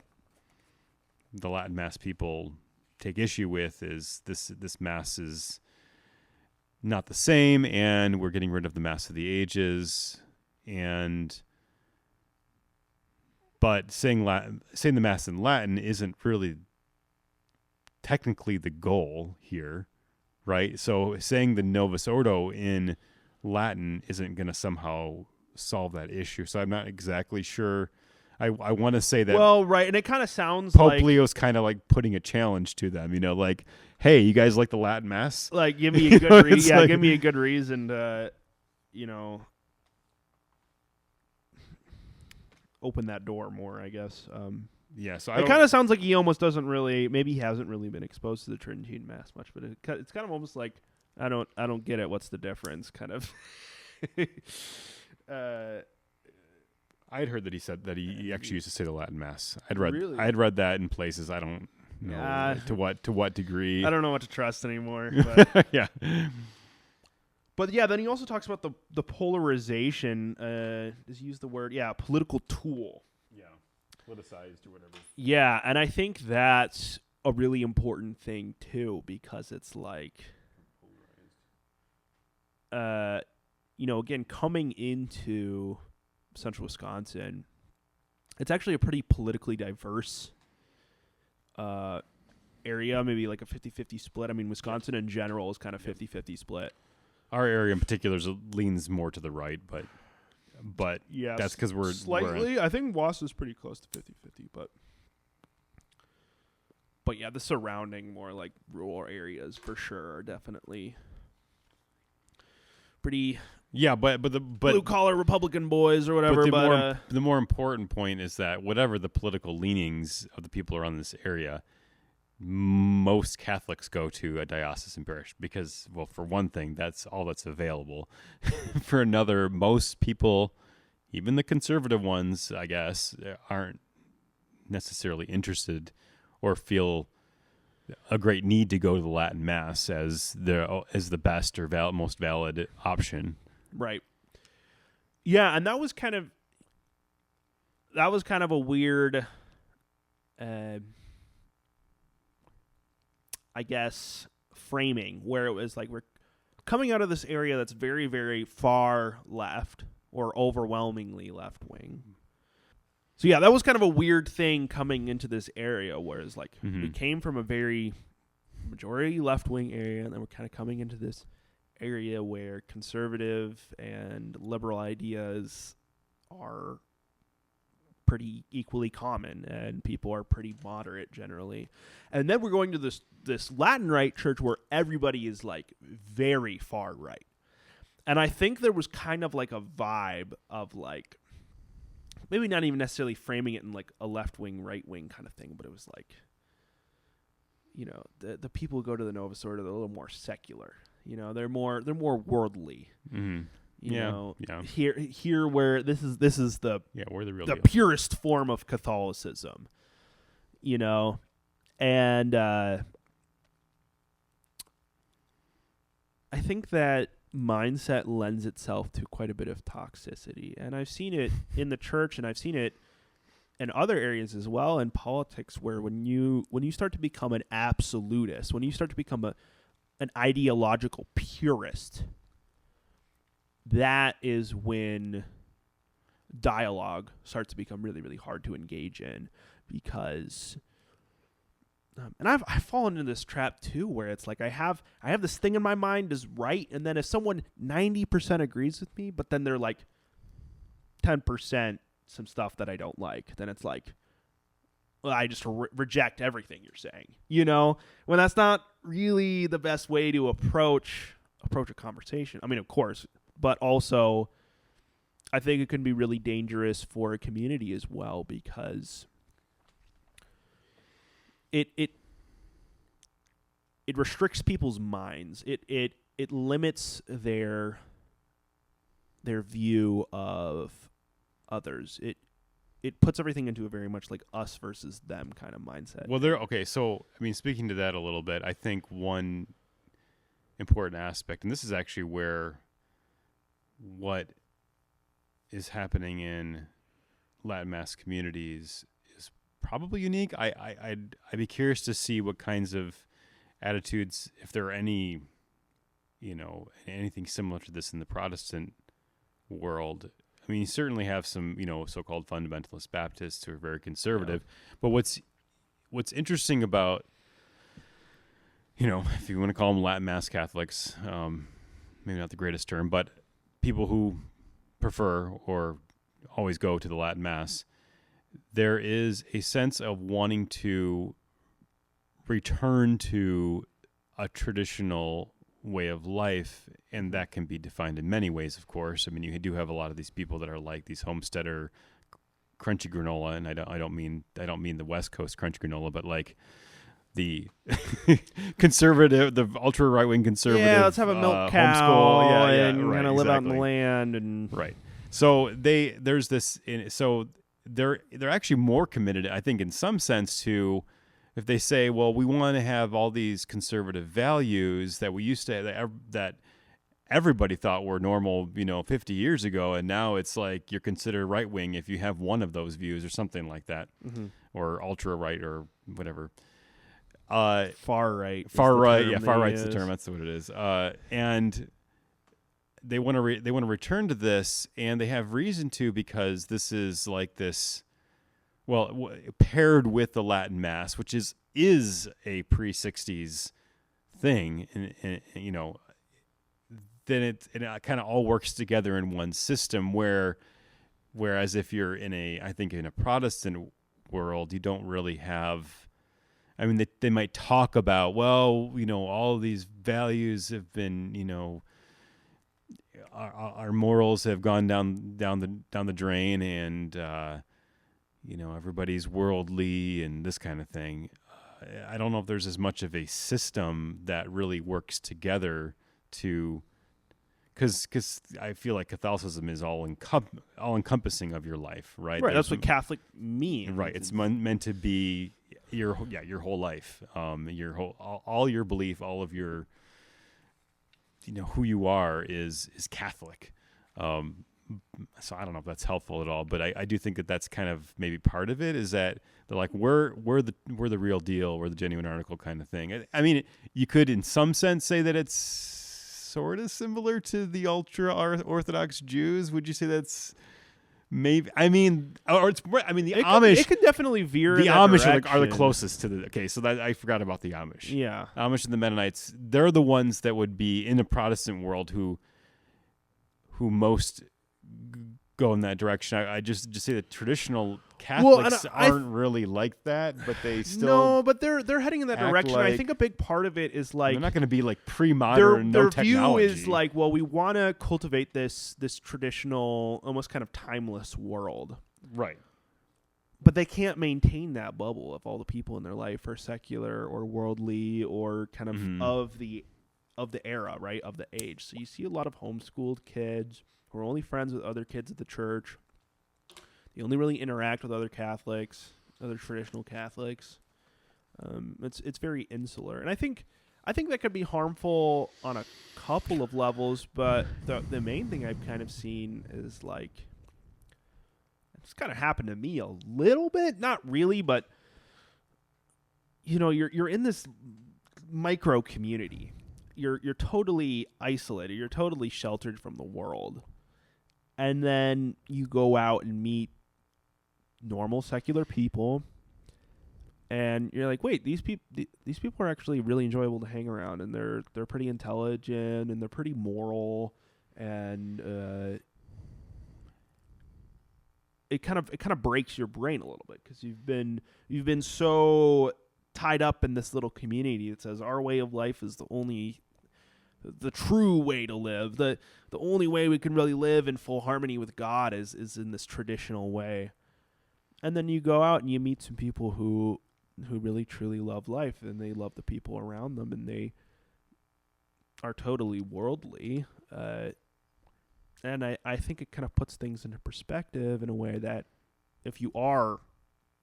the Latin Mass people take issue with, is this Mass is not the same, and we're getting rid of the Mass of the Ages, but saying the Mass in Latin isn't really technically the goal here, right? So saying the Novus Ordo in Latin isn't going to somehow solve that issue. So I'm not exactly sure. I want to say that. Well, right, and it kind of sounds Pope like Leo's kind of like putting a challenge to them, like, hey, you guys like the Latin Mass? like give me a good It's like- give me a good reason to open that door more, I guess. Yeah, so It kind of sounds like he almost doesn't really, maybe he hasn't really been exposed to the Tridentine Mass much, but it's kind of almost like I don't get it. What's the difference? Kind of. I'd heard that he said that he actually used to say the Latin Mass. Really? I'd read that in places. I don't know Yeah. to what degree. I don't know what to trust anymore. But, Yeah. but yeah, then he also talks about the polarization. Does he use the word? Yeah, political tool. Yeah. politicized or whatever. Yeah, and I think that's a really important thing too, because it's like, again, coming into central Wisconsin, it's actually a pretty politically diverse area, maybe like a 50-50 split. I mean, Wisconsin in general is kind of 50-50 split. Our area in particular leans more to the right, but yes, that's because we're slightly. I think Wausau is pretty close to 50-50, but yeah, the surrounding more like rural areas for sure are definitely pretty. Yeah, but blue collar Republican boys or whatever. But the more important point is that whatever the political leanings of the people around this area, most Catholics go to a diocesan parish because, well, for one thing, that's all that's available. For another, most people, even the conservative ones, I guess, aren't necessarily interested or feel a great need to go to the Latin Mass as the best or most valid option. Right. Yeah, and that was kind of a weird, I guess, framing where it was like we're coming out of this area that's very, very far left or overwhelmingly left wing. So yeah, that was kind of a weird thing coming into this area, whereas like we came from a very majority left wing area, and then we're kind of coming into this area where conservative and liberal ideas are pretty equally common, and people are pretty moderate generally. And then we're going to this Latin Rite church where everybody is like very far right. And I think there was kind of like a vibe of like, maybe not even necessarily framing it in like a left wing, right wing kind of thing, but it was like, the people who go to the Novus Ordo, they're a little more secular. They're more worldly. Mm-hmm. You know, here where this is the we're the real the deal. Purest form of Catholicism. And I think that mindset lends itself to quite a bit of toxicity, and I've seen it in the church, and I've seen it in other areas as well in politics, where when you start to become an absolutist, when you start to become an ideological purist, that is when dialogue starts to become really, really hard to engage in, because and I've fallen into this trap too, where it's like I have this thing in my mind is right, and then if someone 90% agrees with me, but then they're like 10% some stuff that I don't like, then it's like, well, I just reject everything you're saying, when that's not really the best way to approach a conversation. I mean, of course, but also I think it can be really dangerous for a community as well, because it restricts people's minds. It limits their view of others. It puts everything into a very much like us versus them kind of mindset. Well, so I mean, speaking to that a little bit, I think one important aspect, and this is actually where what is happening in Latin Mass communities is probably unique. I'd be curious to see what kinds of attitudes, if there are any, anything similar to this in the Protestant world. I mean, you certainly have some, so-called fundamentalist Baptists who are very conservative. Yeah. But what's interesting about, if you want to call them Latin Mass Catholics, maybe not the greatest term, but people who prefer or always go to the Latin Mass, there is a sense of wanting to return to a traditional way of life, and that can be defined in many ways, of course. I mean, you do have a lot of these people that are like these homesteader crunchy granola, and I don't mean the West Coast crunchy granola, but like the conservative, the ultra right wing conservative. Yeah, let's have a milk cow and kind of live out in the land and right. So there's this. So they're actually more committed, I think, in some sense to. If they say, well, we want to have all these conservative values that we used to have, that everybody thought were normal, 50 years ago, and now it's like you're considered right wing if you have one of those views or something like that, or ultra right or whatever. Far right. Far right. Far right's the term. That's what it is. And they want to return to this, and they have reason to, because this is like this. Well, paired with the Latin Mass, which is a pre-60s thing, and then it kind of all works together in one system. Whereas if you're in a Protestant world, you don't really have. I mean, they might talk about, well, all of these values have been, our morals have gone down the drain, and everybody's worldly and this kind of thing. I don't know if there's as much of a system that really works together to, because I feel like Catholicism is all encompassing of your life, right? Right. That's what Catholic means. Right. It's meant to be your whole life, your whole all your belief, all of your, who you are is Catholic. So I don't know if that's helpful at all, but I do think that that's kind of maybe part of it, is that they're like, we're the real deal, we're the genuine article kind of thing. I mean, you could in some sense say that it's sort of similar to the ultra Orthodox Jews. Would you say that's maybe? I mean, or it's more, the Amish. It could definitely veer. The in that Amish are the direction. closest to the. Okay, so that I forgot about the Amish. Yeah. Amish and the Mennonites. They're the ones that would be in the Protestant world who most go in that direction. I just say that traditional Catholics aren't really like that, but they still. No, but they're heading in that direction. I like think a big part of it is like they're not going to be like pre-modern, their no technology. view is like, well, we want to cultivate this traditional, almost kind of timeless world, right? but they can't maintain that bubble if all the people in their life are secular or worldly or kind of of the era, right, of the age. So you see a lot of homeschooled kids who are only friends with other kids at the church. They only really interact with other Catholics, other traditional Catholics. It's very insular, and I think that could be harmful on a couple of levels. But the main thing I've kind of seen is like, it's kind of happened to me a little bit, not really, but you're in this micro community. You're totally isolated. You're totally sheltered from the world. And then you go out and meet normal secular people, and you're like, wait, these people are actually really enjoyable to hang around, and they're pretty intelligent, and they're pretty moral, and it kind of breaks your brain a little bit, because you've been so tied up in this little community that says our way of life is the true way to live. The only way we can really live in full harmony with God is in this traditional way. And then you go out and you meet some people who really truly love life, and they love the people around them, and they are totally worldly. And I think it kind of puts things into perspective in a way that if you are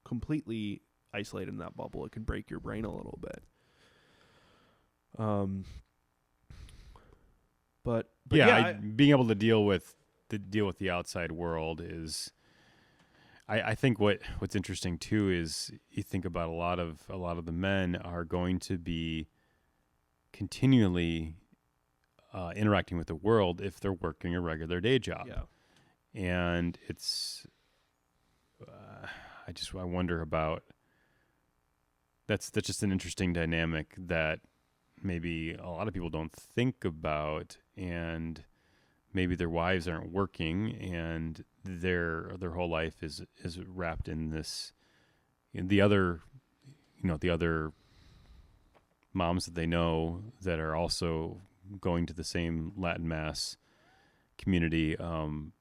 completely isolated in that bubble, it can break your brain a little bit. But yeah, being able to deal with the outside world is, I think what's interesting too is you think about a lot of the men are going to be continually interacting with the world if they're working a regular day job. Yeah. And it's I wonder about that's just an interesting dynamic that maybe a lot of people don't think about, and maybe their wives aren't working, and their whole life is wrapped in this, in the other moms that they know that are also going to the same Latin Mass community.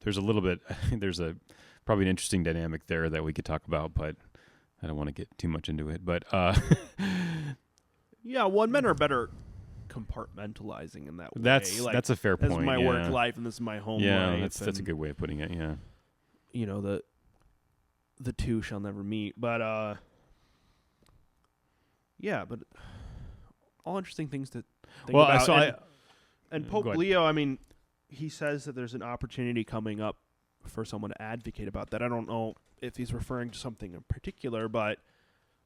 There's a little bit, there's probably an interesting dynamic there that we could talk about, but I don't want to get too much into it. But yeah, well, men are better compartmentalizing in that way. That's a fair point. This is my work life, and this is my home life. Yeah, that's a good way of putting it. Yeah, the two shall never meet. But yeah, but all interesting things to think about. And Pope Go ahead. Leo, I mean, he says that there's an opportunity coming up for someone to advocate about that. I don't know if he's referring to something in particular, but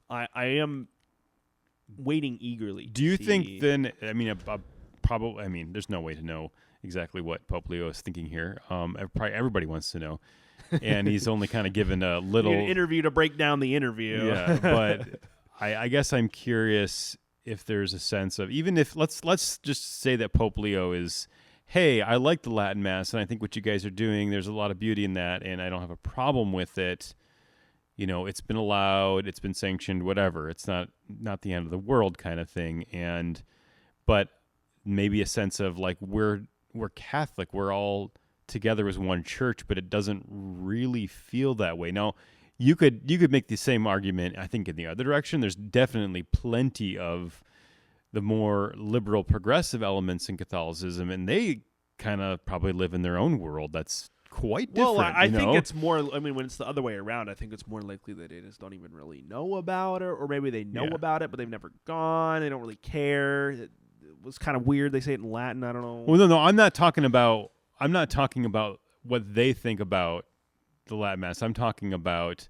I am waiting eagerly. Do you think then? I mean, probably. I mean, there's no way to know exactly what Pope Leo is thinking here. Probably everybody wants to know, and he's only kind of given a little an interview to break down the interview. Yeah, but I guess I'm curious if there's a sense of, even if let's just say that Pope Leo is, hey, I like the Latin Mass, and I think what you guys are doing, there's a lot of beauty in that, and I don't have a problem with it. You know, it's been allowed, it's been sanctioned, whatever. It's not the end of the world kind of thing. But maybe a sense of like we're Catholic, we're all together as one church, but it doesn't really feel that way. Now, you could make the same argument, I think, in the other direction. There's definitely plenty of the more liberal progressive elements in Catholicism, and they kind of probably live in their own world that's quite different. Well, I think it's more, I mean, when it's the other way around, I think it's more likely that they just don't even really know about it, or maybe they know about it, but they've never gone. They don't really care. It was kind of weird. They say it in Latin. I don't know. Well, no, I'm not talking about what they think about the Latin Mass. I'm talking about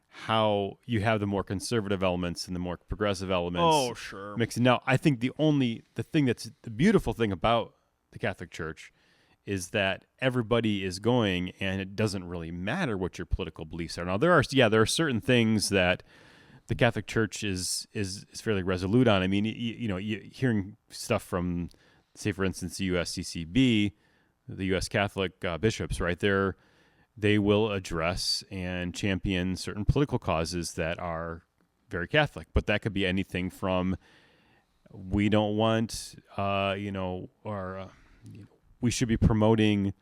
how you have the more conservative elements and the more progressive elements. Oh, sure. Mixing. Now, I think the thing that's the beautiful thing about the Catholic Church is that everybody is going, and it doesn't really matter what your political beliefs are. Now, there are certain things that the Catholic Church is fairly resolute on. I mean, you hearing stuff from, say, for instance, the USCCB, the U.S. Catholic bishops, right there, they will address and champion certain political causes that are very Catholic. But that could be anything from, we don't want, we should be promoting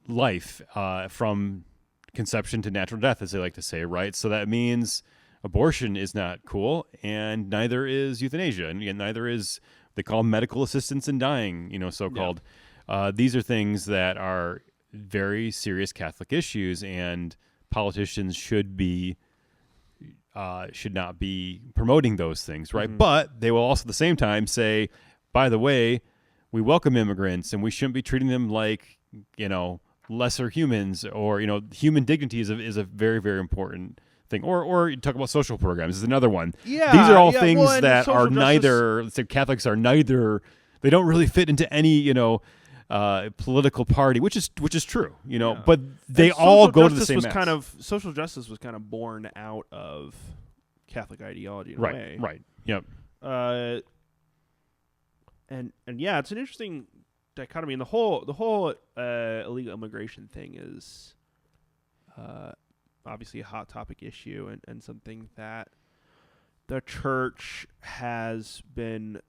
life from conception to natural death, as they like to say, right? So that means abortion is not cool, and neither is euthanasia, and neither is, they call medical assistance in dying, so-called. Yeah. These are things that are very serious Catholic issues, and politicians should not be promoting those things, right? Mm-hmm. But they will also at the same time say, by the way, we welcome immigrants, and we shouldn't be treating them like, lesser humans, or, human dignity is a very, very important thing. Or you talk about social programs is another one. Yeah, these are all things that are neither. So Catholics are neither. They don't really fit into any, political party, which is true, But they all go to the same mass. Social justice was kind of born out of Catholic ideology, in a way. Right. Yep. And yeah, it's an interesting dichotomy, and the whole illegal immigration thing is obviously a hot topic issue, and something that the church has been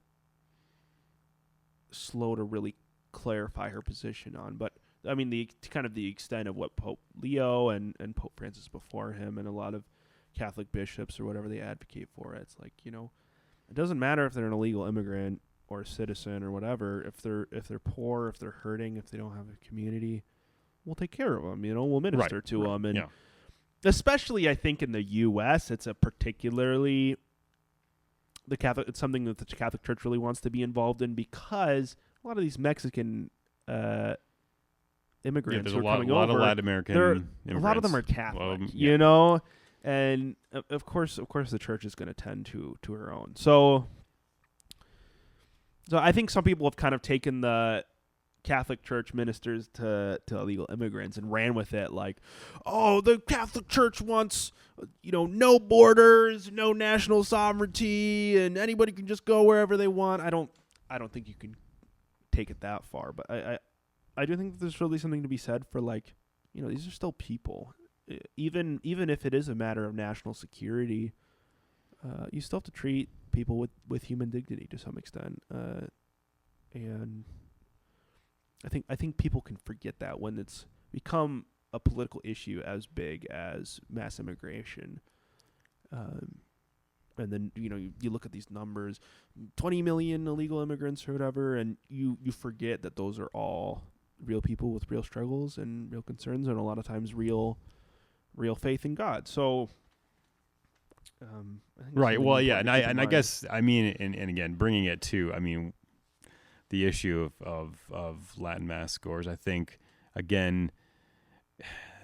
slow to really clarify her position on. But I mean, the extent of what Pope Leo and Pope Francis before him and a lot of Catholic bishops or whatever they advocate for, it's like, it doesn't matter if they're an illegal immigrant or a citizen or whatever. If they're poor, if they're hurting, if they don't have a community, we'll take care of them. We'll minister to them, and especially I think in the U.S., it's a particularly it's something that the Catholic Church really wants to be involved in, because a lot of these Mexican immigrants who are coming over, a lot of Latin American immigrants. A lot of them are Catholic, and of course the church is going to tend to her own. So I think some people have kind of taken the Catholic Church ministers to illegal immigrants and ran with it, like, oh, the Catholic Church wants, no borders, no national sovereignty, and anybody can just go wherever they want. I don't think you can take it that far, but I do think that there's really something to be said for, like, these are still people. Even if it is a matter of national security, you still have to treat people with human dignity to some extent, and I think people can forget that when it's become a political issue as big as mass immigration. And then you look at these numbers, 20 million illegal immigrants or whatever, and you forget that those are all real people with real struggles and real concerns, and a lot of times real faith in God. So. Right. Well, yeah, and I guess, I mean, and again, bringing it to, I mean, the issue of Latin Mass goers. I think, again,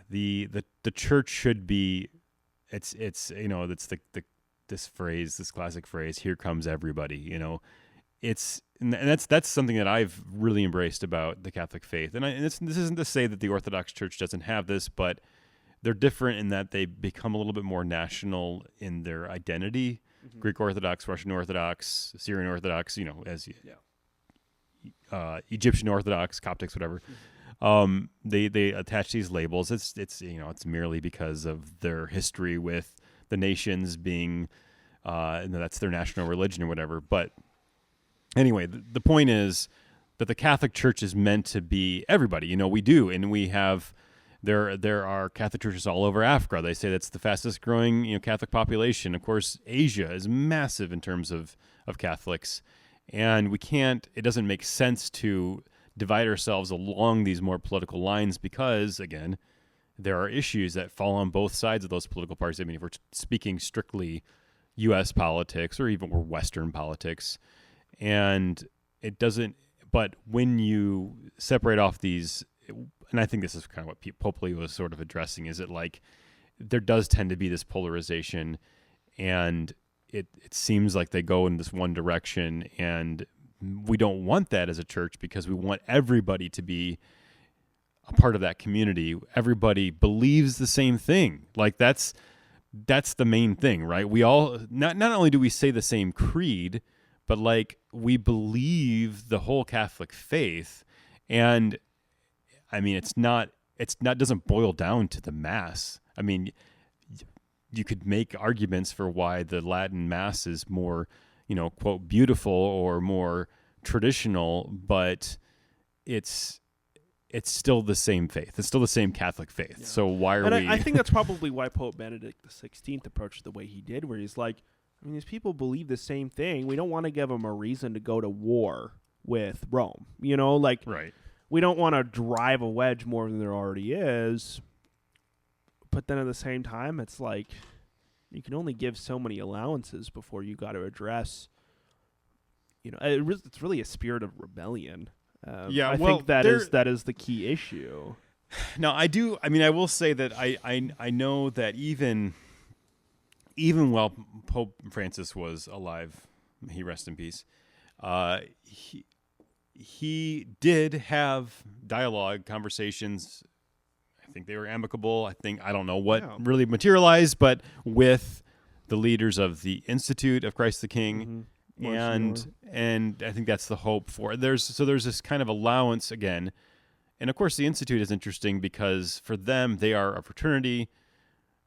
the church should be, it's this phrase, this classic phrase, "Here comes everybody." And that's something that I've really embraced about the Catholic faith. And this isn't to say that the Orthodox Church doesn't have this, but they're different in that they become a little bit more national in their identity. Mm-hmm. Greek Orthodox, Russian Orthodox, Syrian Orthodox, Egyptian Orthodox, Coptics, whatever. Mm-hmm. They attach these labels. It's merely because of their history with the nations being, that's their national religion or whatever. But anyway, the point is that the Catholic Church is meant to be everybody. We do, and we have. There are Catholic churches all over Africa. They say that's the fastest growing Catholic population. Of course, Asia is massive in terms of Catholics, and it doesn't make sense to divide ourselves along these more political lines because, again, there are issues that fall on both sides of those political parties. I mean, if we're speaking strictly U.S. politics or even more Western politics, and it doesn't. But when you separate off these. And I think this is kind of what Pope Leo was sort of addressing, is it like there does tend to be this polarization, and it seems like they go in this one direction, and we don't want that as a church because we want everybody to be a part of that community. Everybody believes the same thing. Like that's the main thing, right? We all, not only do we say the same creed, but like we believe the whole Catholic faith. And I mean, it doesn't boil down to the Mass. I mean, you could make arguments for why the Latin Mass is more, quote, beautiful or more traditional, but it's still the same faith. It's still the same Catholic faith. Yeah. So why are we? I think that's probably why Pope Benedict XVI approached the way he did, where he's like, I mean, these people believe the same thing. We don't want to give them a reason to go to war with Rome. Right. We don't want to drive a wedge more than there already is. But then at the same time, it's like you can only give so many allowances before you got to address, it's really a spirit of rebellion. I think that is the key issue. No, I do. I mean, I will say that I know that even while Pope Francis was alive, may he rest in peace, he did have dialogue, conversations. I think they were amicable. I don't know what really materialized, but with the leaders of the Institute of Christ the King, and I think that's the hope for it. There's this kind of allowance again, and of course the Institute is interesting because for them they are a fraternity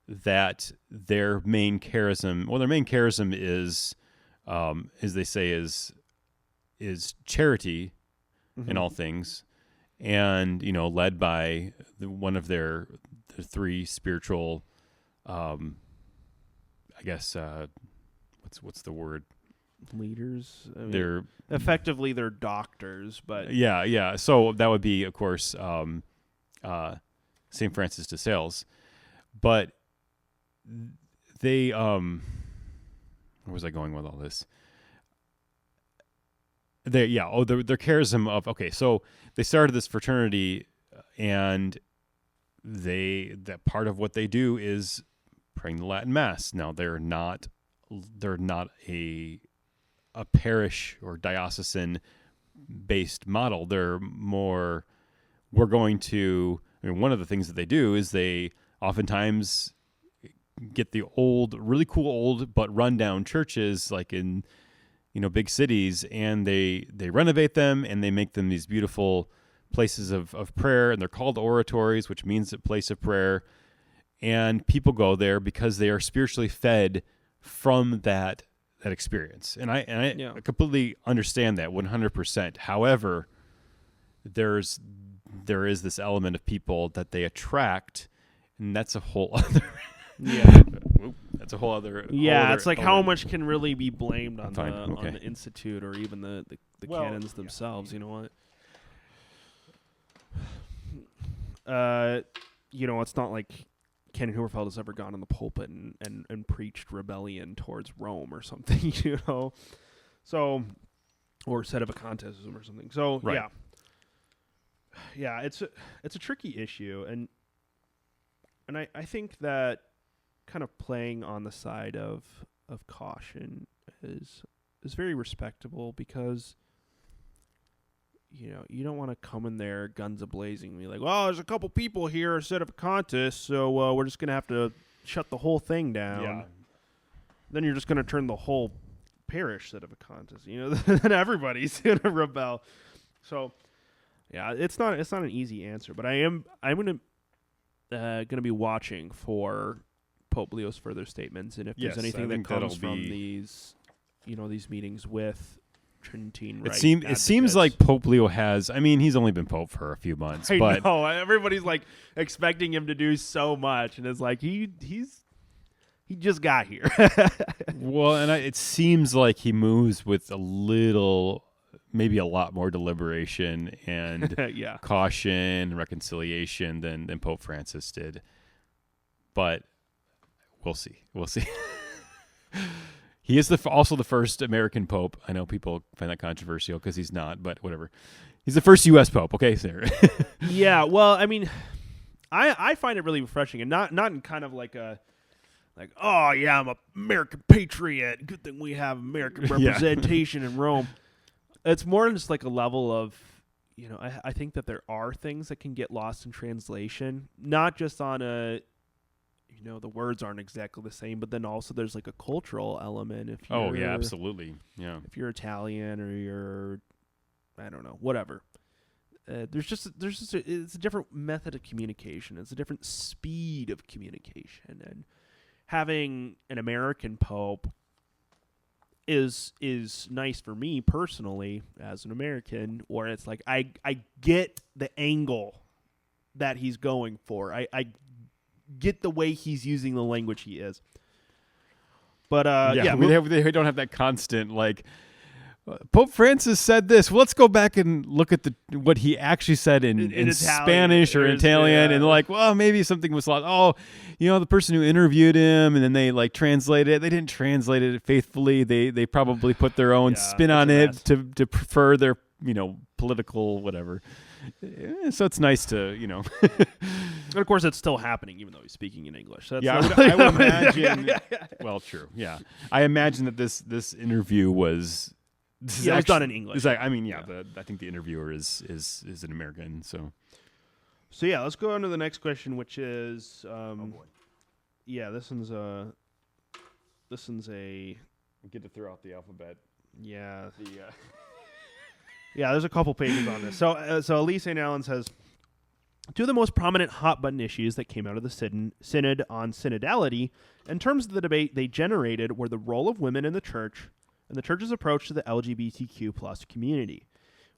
that their main charism is, as they say, is charity. Mm-hmm. In all things, and led by one of their three spiritual, I guess what's the word? Leaders. I mean, they're effectively doctors, but yeah. So that would be, of course, Saint Francis de Sales, but they where was I going with all this? Their charism of, so they started this fraternity, and that part of what they do is praying the Latin Mass. Now they're not a parish or diocesan based model. They're more, we're going to, one of the things that they do is they oftentimes get the really cool old but rundown churches like in big cities, and they renovate them and they make them these beautiful places of prayer, and they're called oratories, which means a place of prayer. And people go there because they are spiritually fed from that experience. And I completely understand that 100%. However, there is this element of people that they attract, and that's a whole other that's a whole other. Yeah, it's like how much can really be blamed on the Institute or even the canons themselves. You know what? It's not like Canon Hooverfeld has ever gone in the pulpit and preached rebellion towards Rome or something. So or sedevacantism or something. So Right. yeah, it's a tricky issue, and I think that kind of playing on the side of caution is very respectable, because you don't want to come in there guns a-blazing and be like, well, there's a couple people here sedevacantists, so we're just going to have to shut the whole thing down. Yeah. Then you're just going to turn the whole parish sedevacantist. Then everybody's going to rebel. So, yeah, it's not an easy answer, but I'm going to be watching for Pope Leo's further statements, and if Yes, there's I anything that think comes that'll from be- these meetings with Tridentine rite It seems advocates. like Pope Leo has. I mean, he's only been Pope for a few months, I but know everybody's like expecting him to do so much, and it's like he just got here. well, and it seems like he moves with a little, maybe a lot more deliberation and Yeah. caution and reconciliation than Pope Francis did. But we'll see. He is also the first American Pope. I know people find that controversial because he's not, but whatever. He's the first U.S. Pope. Okay, there. Yeah, well, I mean, I find it really refreshing, and not in kind of like oh yeah, I'm an American patriot. Good thing we have American representation in Rome. It's more just like a level of, I think that there are things that can get lost in translation, not just on the words aren't exactly the same, but then also there's like a cultural element. If you're, Oh yeah, absolutely. Yeah. if you're Italian or you're, I don't know, whatever. It's a different method of communication. It's a different speed of communication, and having an American Pope is nice for me personally as an American, where it's like I get the angle that he's going for. I get the way he's using the language he is. But they don't have that constant like Pope Francis said this. Well, let's go back and look at what he actually said in Spanish or Italian, and like, well, maybe something was lost. Oh, the person who interviewed him, and then they like translated it. They didn't translate it faithfully. They probably put their own spin on it to prefer their political whatever. So it's nice to and of course it's still happening even though he's speaking in English. That's I would imagine. Well, true. Yeah, I imagine that this interview was. It was done in English. I think the interviewer is an American. So yeah, let's go on to the next question, which is, yeah, this one's a. we get to throw out the alphabet. Yeah. Yeah, there's a couple pages on this. So Elise St. Allen says, two of the most prominent hot-button issues that came out of the synod on synodality, in terms of the debate they generated, were the role of women in the church and the church's approach to the LGBTQ plus community.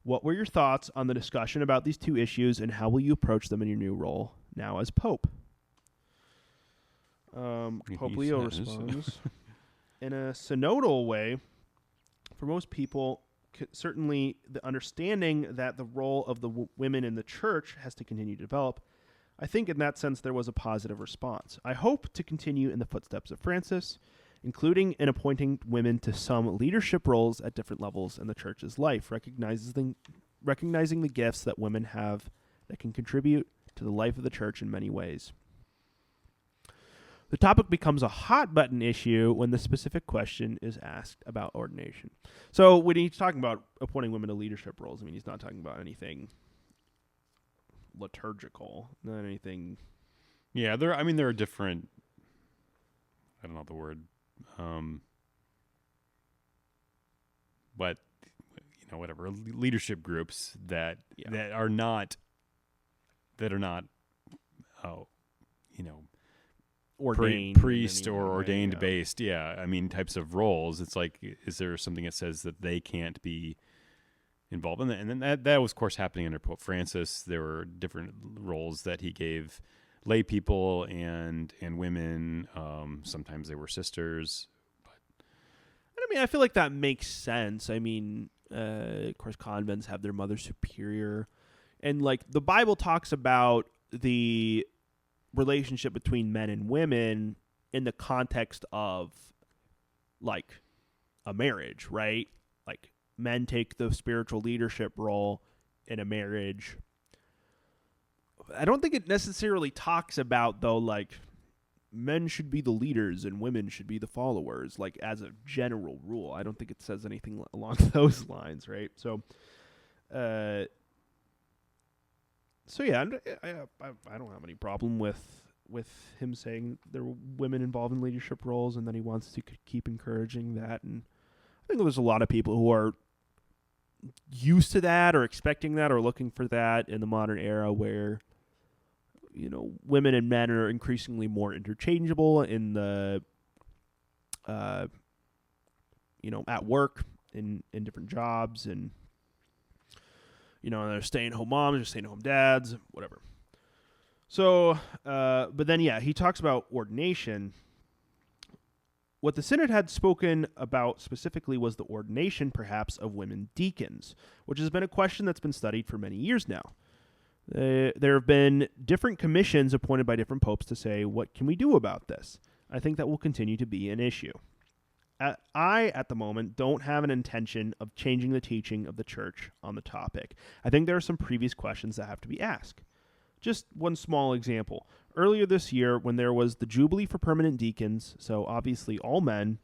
What were your thoughts on the discussion about these two issues, and how will you approach them in your new role now as Pope? Pope Leo responds, in a synodal way, for most people, certainly the understanding that the role of the women in the church has to continue to develop. I think in that sense there was a positive response. I hope to continue in the footsteps of Francis, including in appointing women to some leadership roles at different levels in the church's life, recognizing the gifts that women have that can contribute to the life of the church in many ways. The topic becomes a hot-button issue when the specific question is asked about ordination. So when he's talking about appointing women to leadership roles, I mean, he's not talking about anything liturgical, not anything. Yeah, there are different. I don't know the word, but whatever leadership groups that are not Ordained priest or ordained based. Yeah, I mean types of roles. It's like, is there something that says that they can't be involved in that? And then that was, of course, happening under Pope Francis. There were different roles that he gave lay people and women. Sometimes they were sisters. I mean, I feel like that makes sense. I mean, of course, convents have their Mother Superior, and like the Bible talks about the relationship between men and women in the context of like a marriage, right? Like men take the spiritual leadership role in a marriage. I don't think it necessarily talks about, though, like, men should be the leaders and women should be the followers, like, as a general rule. I don't think it says anything along those lines, right? So yeah, I don't have any problem with him saying there were women involved in leadership roles, and then he wants to keep encouraging that. And I think there's a lot of people who are used to that or expecting that or looking for that in the modern era, where, you know, women and men are increasingly more interchangeable in the, you know, at work, in different jobs, and, you know, they're stay-at-home moms or stay-at-home dads, whatever. So, but then, yeah, he talks about ordination. What the Synod had spoken about specifically was the ordination, perhaps, of women deacons, which has been a question that's been studied for many years now. There have been different commissions appointed by different popes to say, what can we do about this? I think that will continue to be an issue. I, at the moment, don't have an intention of changing the teaching of the Church on the topic. I think there are some previous questions that have to be asked. Just one small example. Earlier this year, when there was the Jubilee for permanent deacons, so obviously all men,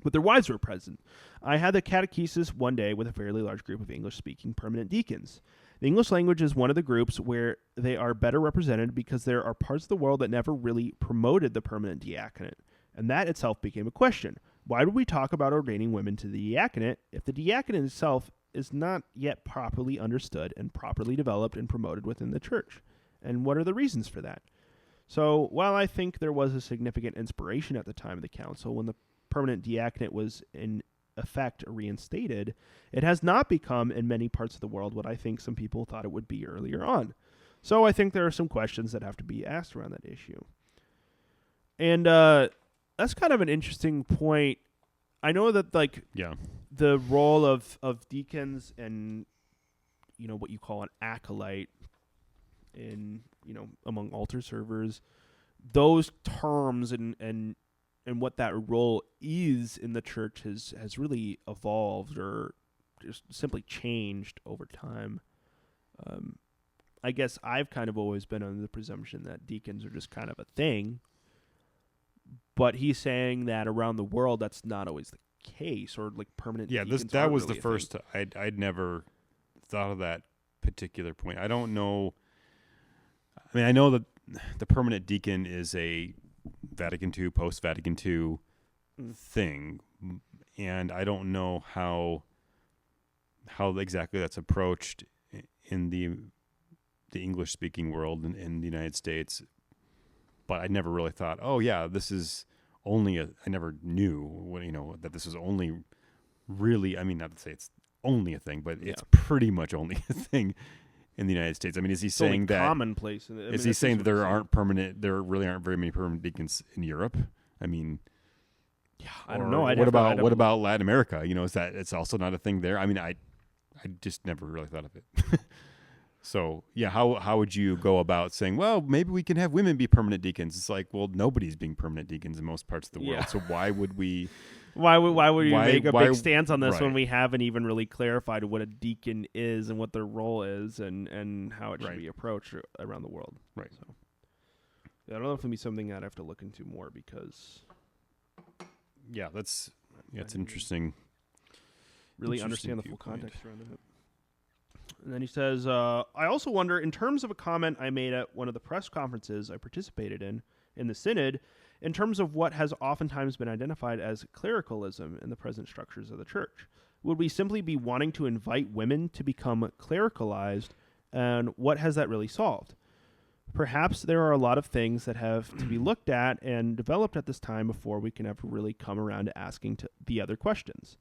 but their wives were present, I had the catechesis one day with a fairly large group of English-speaking permanent deacons. The English language is one of the groups where they are better represented because there are parts of the world that never really promoted the permanent diaconate, and that itself became a question. Why would we talk about ordaining women to the diaconate if the diaconate itself is not yet properly understood and properly developed and promoted within the Church? And what are the reasons for that? So while I think there was a significant inspiration at the time of the council when the permanent diaconate was in effect reinstated, it has not become in many parts of the world what I think some people thought it would be earlier on. So I think there are some questions that have to be asked around that issue. And that's kind of an interesting point. I know that, like, the role of deacons and, you know, what you call an acolyte in, you know, among altar servers, those terms and what that role is in the Church has really evolved or just simply changed over time. I guess I've kind of always been under the presumption that deacons are just kind of a thing, but he's saying that around the world that's not always the case, or like permanent deacons that was really the first I'd never thought of that particular point. I don't know. I mean, I know that the permanent deacon is a Vatican II, post-Vatican II thing, and I don't know how exactly that's approached in the English-speaking world in the United States. But I never really thought, oh yeah, this is only I never knew, you know, that this was only really. I mean, not to say it's only a thing, but it's pretty much only a thing in the United States. I mean, is he saying that commonplace? Is he saying that there really aren't very many permanent deacons in Europe? I mean, yeah, I don't know. What about Latin America? You know, is that it's also not a thing there? I mean, I just never really thought of it. So yeah, how would you go about saying, well, maybe we can have women be permanent deacons? It's like, well, nobody's being permanent deacons in most parts of the world. So why would we? Why would you make a big stance on this when we haven't even really clarified what a deacon is and what their role is and how it should be approached around the world? Right. So yeah, I don't know if it'll be something I'd have to look into more, because it's interesting. Really understand the full context around it. And then he says, I also wonder, in terms of a comment I made at one of the press conferences I participated in the Synod, in terms of what has oftentimes been identified as clericalism in the present structures of the Church. Would we simply be wanting to invite women to become clericalized, and what has that really solved? Perhaps there are a lot of things that have to be looked at and developed at this time before we can ever really come around to asking the other questions.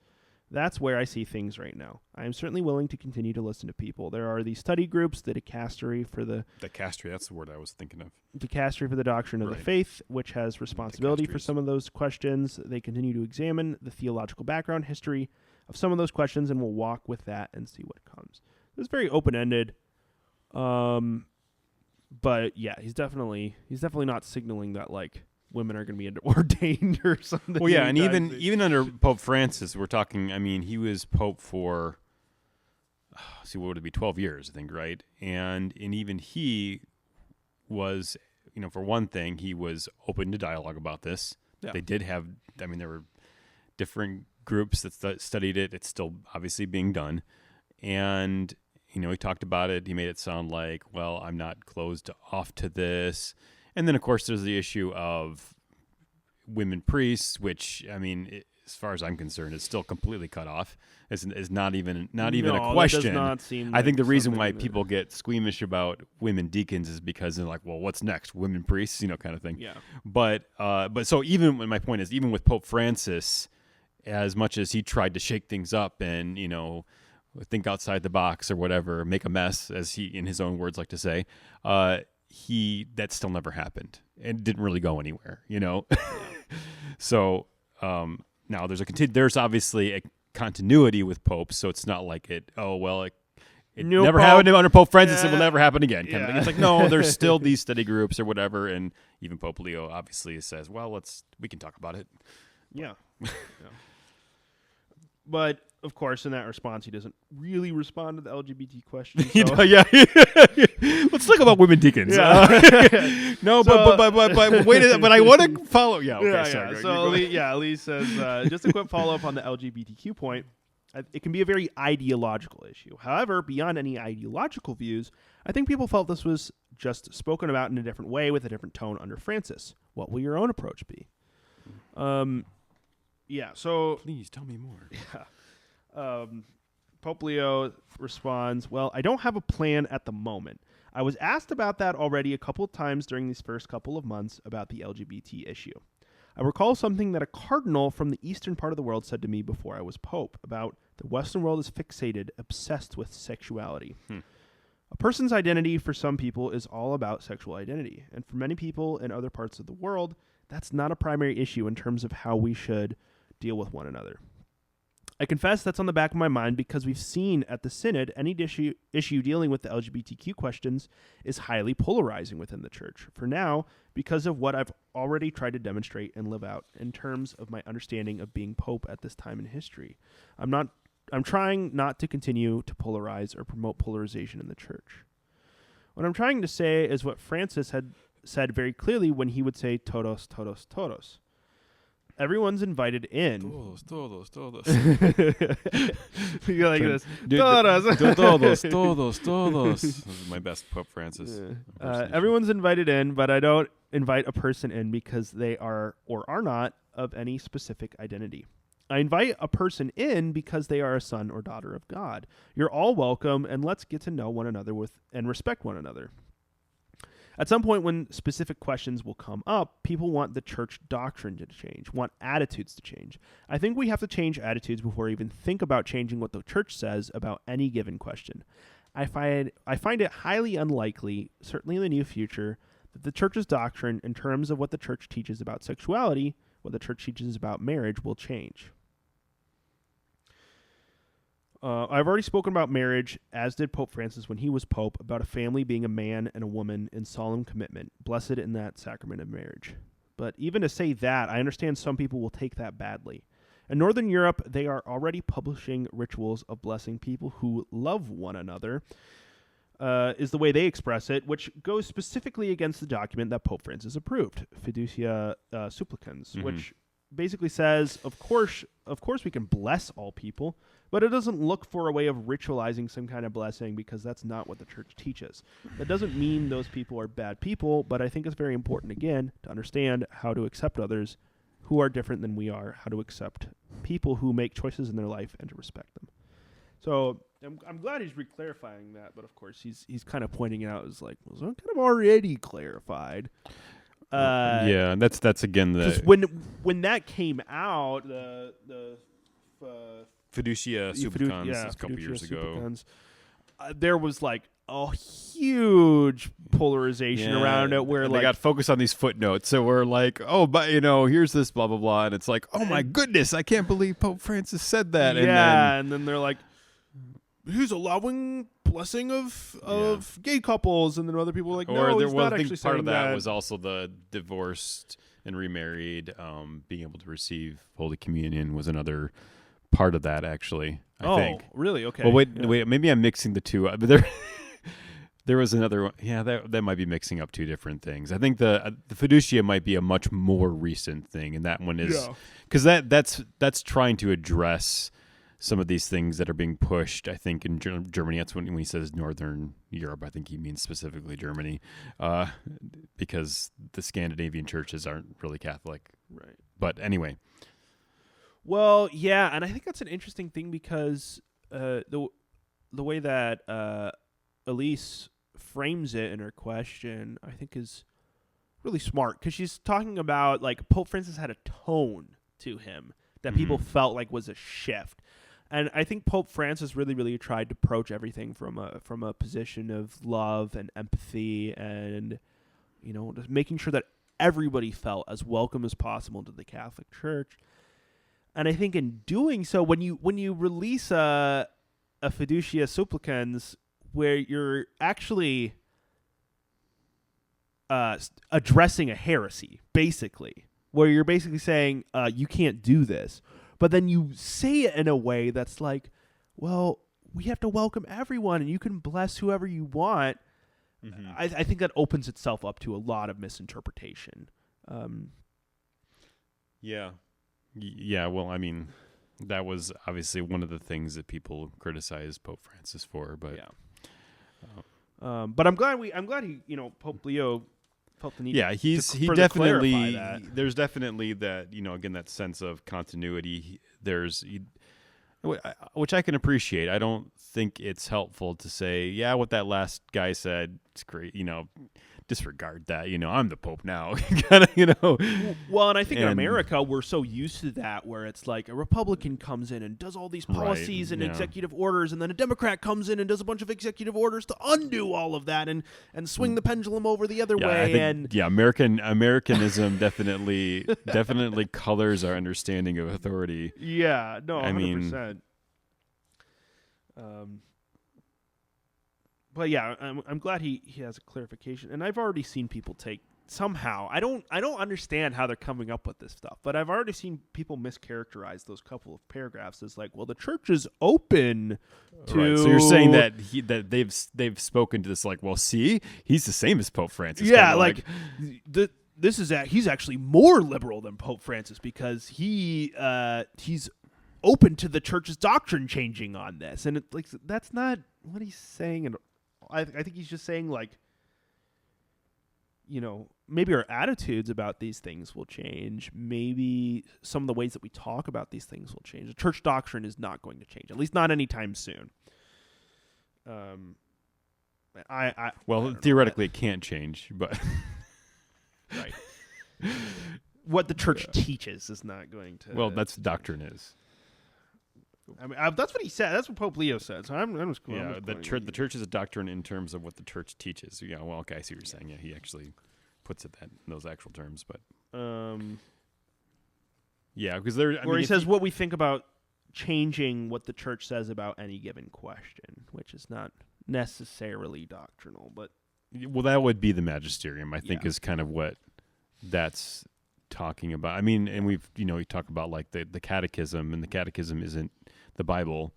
That's where I see things right now. I am certainly willing to continue to listen to people. There are these study groups, the dicastery for the... Dicastery, that's the word I was thinking of. Dicastery for the Doctrine of the Faith, which has responsibility for some of those questions. They continue to examine the theological background, history of some of those questions, and we'll walk with that and see what comes. It's very open-ended. But yeah, he's definitely not signaling that, like, women are going to be ordained or something. Well, yeah, and even under Pope Francis, we're talking. I mean, he was Pope for what would it be, 12 years, I think, right? And even he was, for one thing, he was open to dialogue about this. Yeah. They did have. I mean, there were different groups that studied it. It's still obviously being done, and. He talked about it. He made it sound like, well, I'm not closed off to this. And then, of course, there's the issue of women priests, which, I mean, as far as I'm concerned, is still completely cut off. Is not even a question. That does not seem I think like the reason why something people get squeamish about women deacons is because they're like, well, what's next? Women priests, kind of thing. Yeah. But so even when my point is, even with Pope Francis, as much as he tried to shake things up and, think outside the box or whatever, make a mess, as he, in his own words, like to say, that still never happened and didn't really go anywhere, So now there's obviously a continuity with popes, so it's not like it never happened under Pope Francis, it will never happen again. Kind of thing. It's like, no, there's still these study groups or whatever, and even Pope Leo obviously says, well, we can talk about it. Yeah. Yeah. But of course, in that response, he doesn't really respond to the LGBT question. So. Yeah. Let's talk about women deacons. Yeah. No, so, but wait a minute. But I want to follow. Yeah. Okay. Sorry. Yeah. So Elise says just a quick follow up on the LGBTQ point. It can be a very ideological issue. However, beyond any ideological views, I think people felt this was just spoken about in a different way with a different tone under Francis. What will your own approach be? Yeah, so... Please, tell me more. Yeah. Pope Leo responds, well, I don't have a plan at the moment. I was asked about that already a couple of times during these first couple of months about the LGBT issue. I recall something that a cardinal from the eastern part of the world said to me before I was pope about the Western world is fixated, obsessed with sexuality. A person's identity for some people is all about sexual identity, and for many people in other parts of the world, that's not a primary issue in terms of how we should deal with one another. I confess that's on the back of my mind because we've seen at the Synod any issue dealing with the LGBTQ questions is highly polarizing within the Church. For now, because of what I've already tried to demonstrate and live out in terms of my understanding of being Pope at this time in history. I'm trying not to continue to polarize or promote polarization in the Church. What I'm trying to say is what Francis had said very clearly when he would say todos, todos, todos. Everyone's invited in. Todos. You like this? Todos. This is my best Pope Francis. Everyone's invited in, but I don't invite a person in because they are or are not of any specific identity. I invite a person in because they are a son or daughter of God. You're all welcome, and let's get to know one another and respect one another. At some point when specific questions will come up, people want the church doctrine to change, want attitudes to change. I think we have to change attitudes before we even think about changing what the church says about any given question. I find it highly unlikely, certainly in the near future, that the church's doctrine in terms of what the church teaches about sexuality, what the church teaches about marriage, will change. I've already spoken about marriage, as did Pope Francis when he was Pope, about a family being a man and a woman in solemn commitment, blessed in that sacrament of marriage. But even to say that, I understand some people will take that badly. In Northern Europe, they are already publishing rituals of blessing people who love one another, is the way they express it, which goes specifically against the document that Pope Francis approved, Fiducia Supplicans, which basically says, of course we can bless all people, but it doesn't look for a way of ritualizing some kind of blessing because that's not what the church teaches. That doesn't mean those people are bad people, but I think it's very important, again, to understand how to accept others who are different than we are, how to accept people who make choices in their life and to respect them. So I'm glad he's re-clarifying that, but of course he's kind of pointing out as like, well, it's kind of already clarified. Yeah, that's again the when that came out, the Fiducia Supplicans a couple years ago. There was like a huge polarization around it where they got focused on these footnotes. So we're like, oh, but here's this blah blah blah, and it's like, oh my goodness, I can't believe Pope Francis said that. And then they're like, he's allowing blessing of gay couples, and then other people are like, no, he's not actually saying that. Part of that was also the divorced and remarried. Being able to receive Holy Communion was another part of that, actually. I think. Really? Okay. Well, wait. Maybe I'm mixing the two up. But there was another one. Yeah, that might be mixing up two different things. I think the fiducia might be a much more recent thing, and that one is because that's trying to address some of these things that are being pushed. I think in Germany, that's when he says Northern Europe, I think he means specifically Germany, because the Scandinavian churches aren't really Catholic. Right. But anyway. Well, yeah, and I think that's an interesting thing because the way that Elise frames it in her question, I think, is really smart because she's talking about like Pope Francis had a tone to him that people felt like was a shift. And I think Pope Francis really, really tried to approach everything from a position of love and empathy and, just making sure that everybody felt as welcome as possible to the Catholic Church. And I think in doing so, when you release a fiducia supplicans where you're actually addressing a heresy, basically, where you're basically saying you can't do this, but then you say it in a way that's like, well, we have to welcome everyone, and you can bless whoever you want. Mm-hmm. I think that opens itself up to a lot of misinterpretation. Yeah. Well, I mean, that was obviously one of the things that people criticized Pope Francis for, but but I'm glad he, Pope Leo felt the need. Yeah, he definitely. There's definitely that, again, that sense of continuity. Which I can appreciate. I don't think it's helpful to say, yeah, what that last guy said, it's great. Disregard that. I'm the Pope now. Well, and I think in America we're so used to that, where it's like a Republican comes in and does all these policies and executive orders, and then a Democrat comes in and does a bunch of executive orders to undo all of that and swing the pendulum over the other way. Americanism definitely colors our understanding of authority. Yeah, no, 100%. But yeah, I'm glad he has a clarification, and I've already seen people take somehow. I don't understand how they're coming up with this stuff, but I've already seen people mischaracterize those couple of paragraphs as like, well, the church is open to. Right. So you're saying that they've spoken to this like, well, see, he's the same as Pope Francis. Yeah, he's actually more liberal than Pope Francis because he's open to the church's doctrine changing on this, and it's like that's not what he's saying. And I think he's just saying, like, maybe our attitudes about these things will change. Maybe some of the ways that we talk about these things will change. The church doctrine is not going to change, at least not anytime soon. Theoretically, it can't change, but right. What the church teaches is not going to. Well, that's doctrine is. I mean, that's what he said. That's what Pope Leo said. So I'm just cool. Yeah, the church is a doctrine in terms of what the church teaches. Yeah, well, okay, I see what you're saying. Yeah, he actually puts it in those actual terms, but yeah, because he says what we think about changing what the church says about any given question, which is not necessarily doctrinal, but that would be the magisterium. I think is kind of what that's talking about. I mean, and we talk about like the catechism, and the catechism isn't the Bible.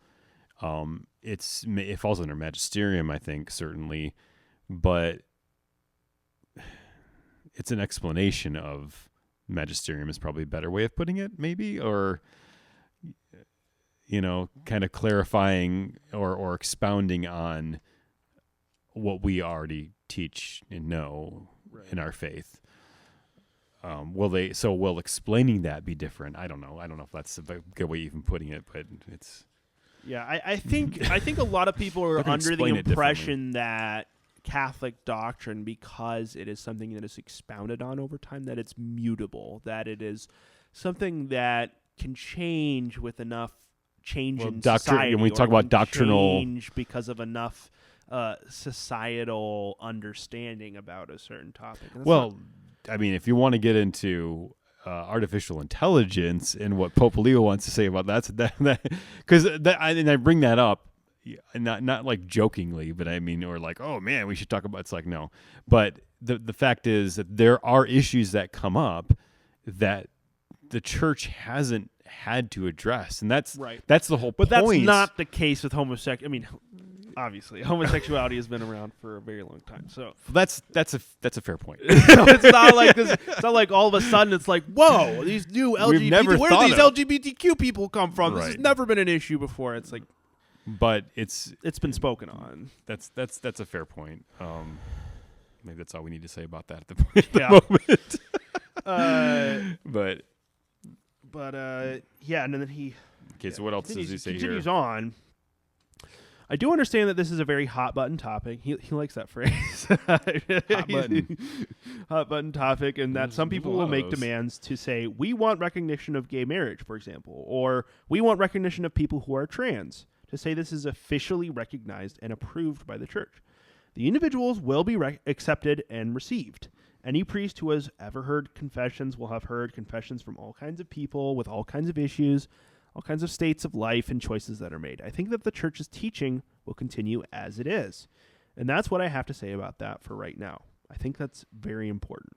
It falls under magisterium, I think, certainly, but it's an explanation of magisterium is probably a better way of putting it, maybe, or kind of clarifying or expounding on what we already teach and know in our faith. Will explaining that be different? I don't know. I don't know if that's a good way of even putting it, but it's. Yeah, I think a lot of people are under the impression that Catholic doctrine, because it is something that is expounded on over time, that it's mutable, that it is something that can change with enough change in society. When we talk about doctrinal change because of enough societal understanding about a certain topic. I mean, if you want to get into artificial intelligence and what Pope Leo wants to say about that, because I bring that up, not like jokingly, but I mean, or like, oh man, we should talk about. It's like no, but the fact is that there are issues that come up that the church hasn't had to address, and that's Right. that's the whole But point. that's not the case with homosexuality. I mean, obviously, homosexuality has been around for a very long time. So That's a fair point. it's not like this. It's not like all of a sudden it's like, whoa, these new LGBT. never Where do thought these of- LGBTQ people come from? This has Right. never been an issue before. It's like But it's been spoken on. that's a fair point. Maybe that's all we need to say about that at the Yeah. moment. But Yeah, and then he okay, so what else does he say here? continues on. I do understand that this is a very hot button topic. He likes that phrase. Hot button. Hot button topic, and that some people will make demands to say, we want recognition of gay marriage, for example, or we want recognition of people who are trans, to say this is officially recognized and approved by the church. The individuals will be accepted and received. Any priest who has ever heard confessions will have heard confessions from all kinds of people with all kinds of issues, all kinds of states of life and choices that are made. I think that the church's teaching will continue as it is. And that's what I have to say about that for right now. I think that's very important.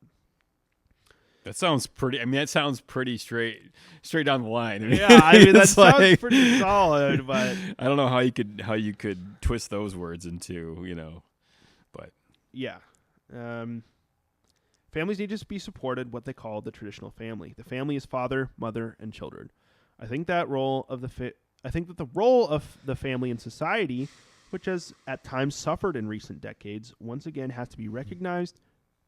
That sounds pretty. I mean, that sounds pretty straight down the line. I mean, Yeah, I mean that it's sounds like- pretty solid, but I don't know how you could twist those words into, but yeah. Families need to be supported what they call the traditional family. The family is father, mother, and children. I think that the role of the family in society, which has at times suffered in recent decades, once again has to be recognized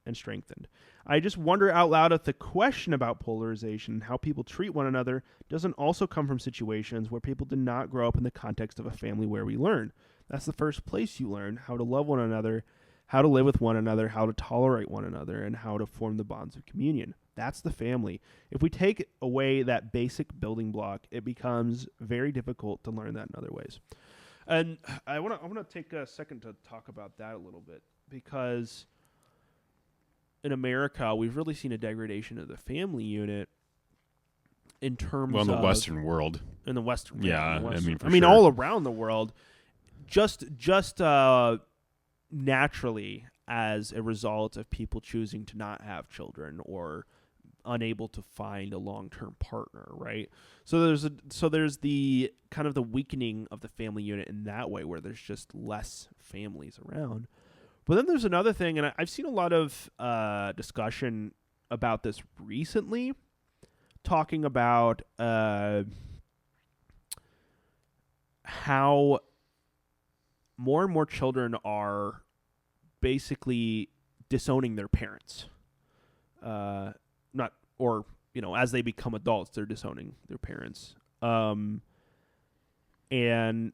and strengthened. I just wonder out loud if the question about polarization and how people treat one another doesn't also come from situations where people did not grow up in the context of a family where we learn. That's the first place you learn how to love one another, how to live with one another, how to tolerate one another, and how to form the bonds of communion. That's the family. If we take away that basic building block, it becomes very difficult to learn that in other ways. And I want to take a second to talk about that a little bit, because in America, we've really seen a degradation of the family unit in terms in the of Western world. in the Western. Yeah, in the I Western- mean, for sure. all around the world, just naturally as a result of people choosing to not have children or unable to find a long-term partner, right? So there's the kind of the weakening of the family unit in that way, where there's just less families around. But then there's another thing, and I've seen a lot of discussion about this recently, talking about how more and more children are basically disowning their parents. As they become adults, they're disowning their parents. And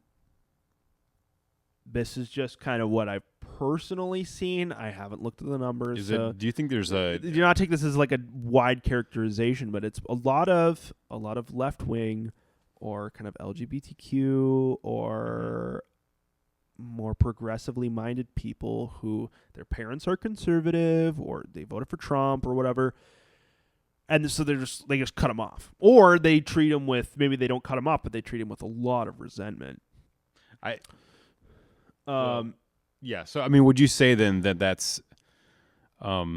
this is just kind of what I've personally seen. I haven't looked at the numbers. Do you think there's a? Do not take this as like a wide characterization, but it's a lot of left wing or kind of LGBTQ or more progressively minded people who their parents are conservative or they voted for Trump or whatever. And so they just cut them off, or they treat them with, maybe they don't cut them off, but they treat them with a lot of resentment. Yeah. So I mean, would you say then that that's? Yeah.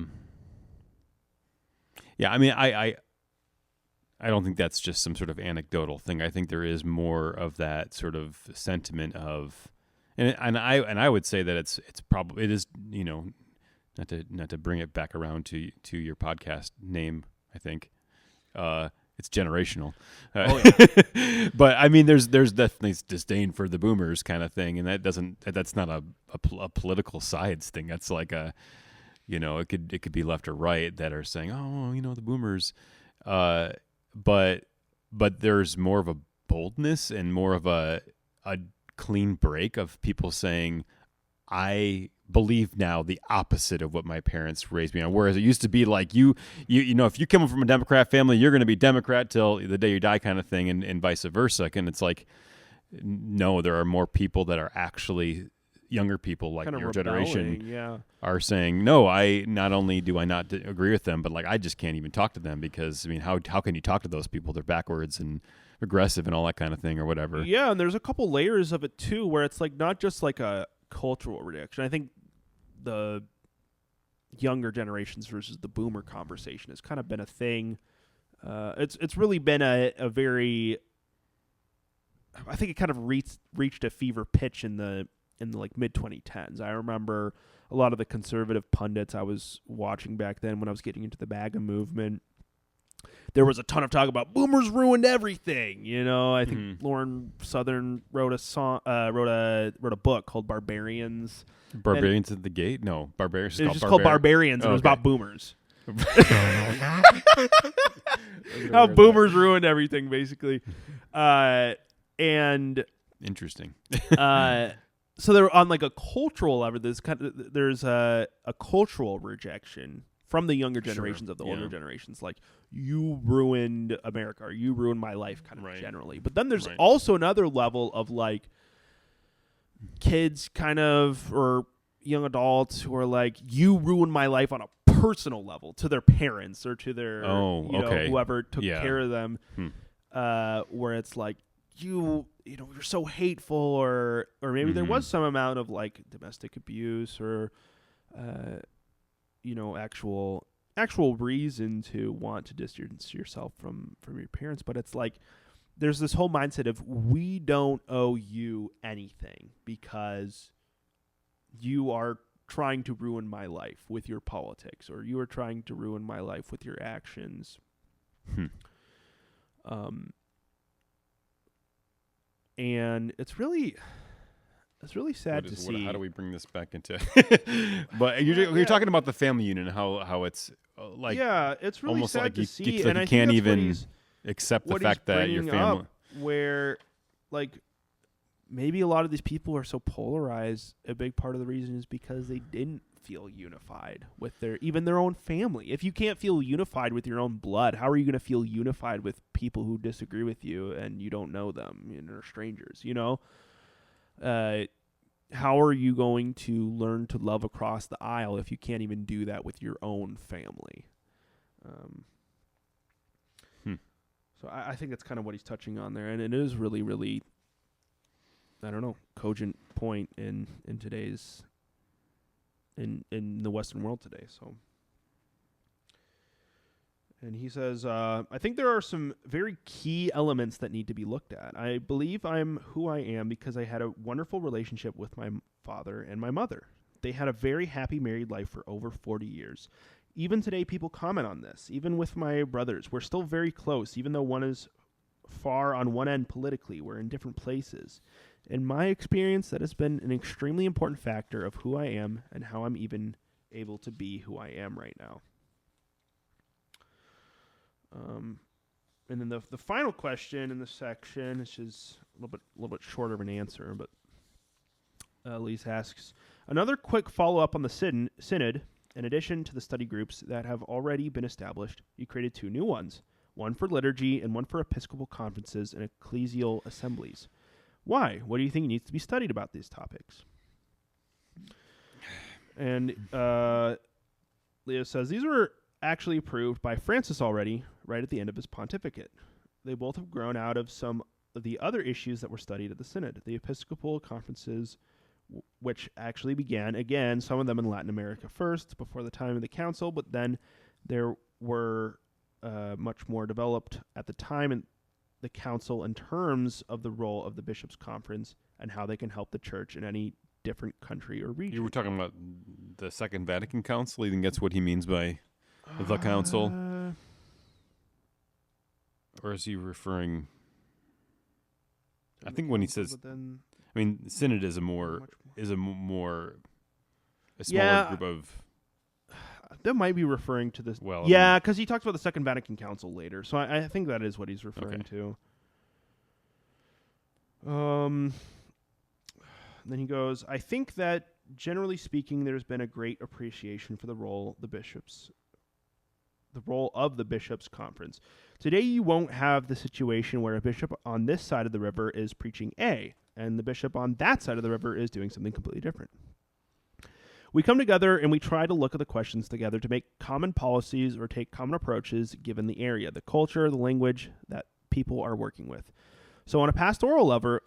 I mean, I don't think that's just some sort of anecdotal thing. I think there is more of that sort of sentiment of, and I would say that it is not to bring it back around to your podcast name. I think it's generational. But I mean, there's definitely disdain for the boomers kind of thing, and that's not a political sides thing. That's like it could be left or right that are saying, the boomers. But there's more of a boldness and more of a clean break of people saying, I believe now the opposite of what my parents raised me on. Whereas it used to be like you if you come from a Democrat family, you're going to be Democrat till the day you die kind of thing, and vice versa. And it's like, no, there are more people that are actually younger people like Kind of your rebelling, generation yeah. are saying, no, I not only do I not agree with them, but like I just can't even talk to them because, I mean, how can you talk to those people? They're backwards and aggressive and all that kind of thing or whatever. Yeah, and there's a couple layers of it too, where it's like not just like a cultural reaction. I think the younger generations versus the boomer conversation has kind of been a thing It's really been a very, I think it kind of reached a fever pitch in the like mid 2010s. I remember a lot of the conservative pundits I was watching back then when I was getting into the MAGA movement. There was a ton of talk about boomers ruined everything. I think Lauren Southern wrote a book called Barbarians. Barbarians at the Gate? No, Barbarians. It was just called Barbarians, and it was about boomers. How boomers ruined everything, basically. And interesting. So they're on like a cultural level. There's a cultural rejection from the younger generations of the older generations, like, you ruined America, or you ruined my life, kind of generally. But then there's also another level of like kids kind of, or young adults who are like, you ruined my life on a personal level to their parents or to their whoever took care of them, where it's like, you're so hateful, or maybe there was some amount of like domestic abuse, or actual reason to want to distance yourself from your parents. But it's like there's this whole mindset of, we don't owe you anything because you are trying to ruin my life with your politics, or you are trying to ruin my life with your actions. And it's really sad to see. How do we bring this back into? But you're talking about the family unit and how it's like, it's really almost sad like to you, see, like and you I can't think even accept the fact that your family. Up, where like maybe a lot of these people are so polarized. A big part of the reason is because they didn't feel unified with even their own family. If you can't feel unified with your own blood, how are you going to feel unified with people who disagree with you and you don't know them and are strangers? How are you going to learn to love across the aisle if you can't even do that with your own family? So I think that's kind of what he's touching on there, and it is really, really, I don't know, cogent point in today's in the Western world today. So, and he says, I think there are some very key elements that need to be looked at. I believe I'm who I am because I had a wonderful relationship with my father and my mother. They had a very happy married life for over 40 years. Even today, people comment on this. Even with my brothers, we're still very close, even though one is far on one end politically. We're in different places. In my experience, that has been an extremely important factor of who I am and how I'm even able to be who I am right now. And then the final question in this section, which is a little bit shorter of an answer, but Elise asks, another quick follow-up on the synod. In addition to the study groups that have already been established, you created 2 new ones, one for liturgy and one for episcopal conferences and ecclesial assemblies. Why? What do you think needs to be studied about these topics? And Leo says, these were actually approved by Francis already, right at the end of his pontificate. They both have grown out of some of the other issues that were studied at the synod. The episcopal conferences, which actually began, again, some of them in Latin America first, before the time of the council, but then there were much more developed at the time in the council in terms of the role of the bishops' conference and how they can help the church in any different country or region. You were talking about the Second Vatican Council? You think that's what he means by the council? Or is he referring... I think when he says... I mean, synod is a smaller group of... That might be referring to this. Well, yeah, because he talks about the Second Vatican Council later, so I think that is what he's referring to. Then he goes, I think that generally speaking, there's been a great appreciation for the role of the bishops' conference. Today, you won't have the situation where a bishop on this side of the river is preaching A, and the bishop on that side of the river is doing something completely different. We come together and we try to look at the questions together to make common policies or take common approaches given the area, the culture, the language that people are working with. So on a pastoral level,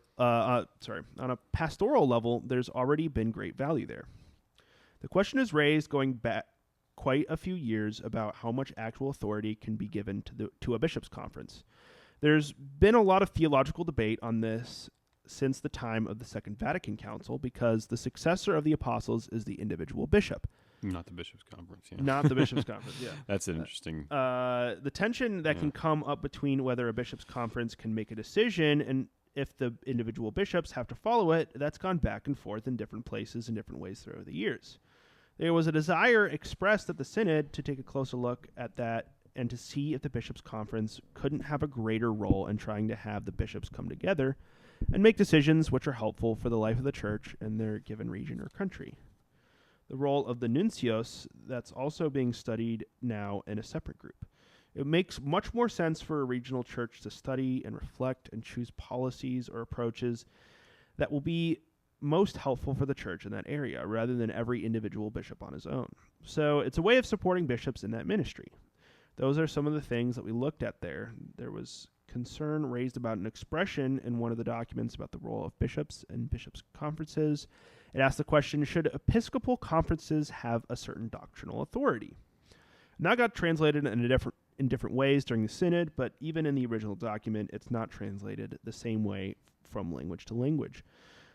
there's already been great value there. The question is raised going back quite a few years about how much actual authority can be given to a bishop's conference. There's been a lot of theological debate on this since the time of the Second Vatican Council, because the successor of the apostles is the individual bishop. Not the bishop's conference. Yeah. Not the bishop's conference, yeah. That's interesting. The tension that can come up between whether a bishop's conference can make a decision and if the individual bishops have to follow it, that's gone back and forth in different places in different ways throughout the years. There was a desire expressed at the synod to take a closer look at that and to see if the bishops' conference couldn't have a greater role in trying to have the bishops come together and make decisions which are helpful for the life of the church in their given region or country. The role of the nuncios, that's also being studied now in a separate group. It makes much more sense for a regional church to study and reflect and choose policies or approaches that will be most helpful for the church in that area, rather than every individual bishop on his own. So it's a way of supporting bishops in that ministry. Those are some of the things that we looked at there. There was concern raised about an expression in one of the documents about the role of bishops and bishops' conferences. It asked the question, should episcopal conferences have a certain doctrinal authority? And that got translated in different ways during the synod, but even in the original document, it's not translated the same way from language to language.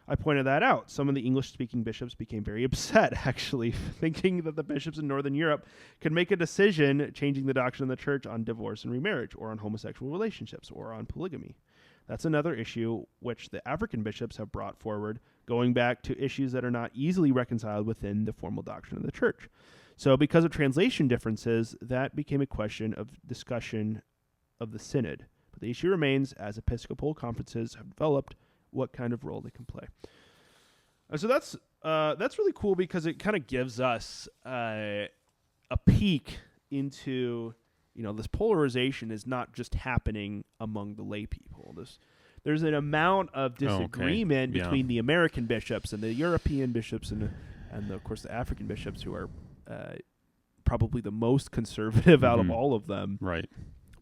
I pointed that out. Some of the English-speaking bishops became very upset, actually, thinking that the bishops in Northern Europe could make a decision changing the doctrine of the church on divorce and remarriage, or on homosexual relationships, or on polygamy. That's another issue which the African bishops have brought forward, going back to issues that are not easily reconciled within the formal doctrine of the church. So because of translation differences, that became a question of discussion of the synod. But the issue remains, as episcopal conferences have developed, what kind of role they can play. So that's really cool, because it kind of gives us a peek into, this polarization is not just happening among the lay people. There's an amount of disagreement between the American bishops and the European bishops and of course the African bishops, who are probably the most conservative out of all of them, right,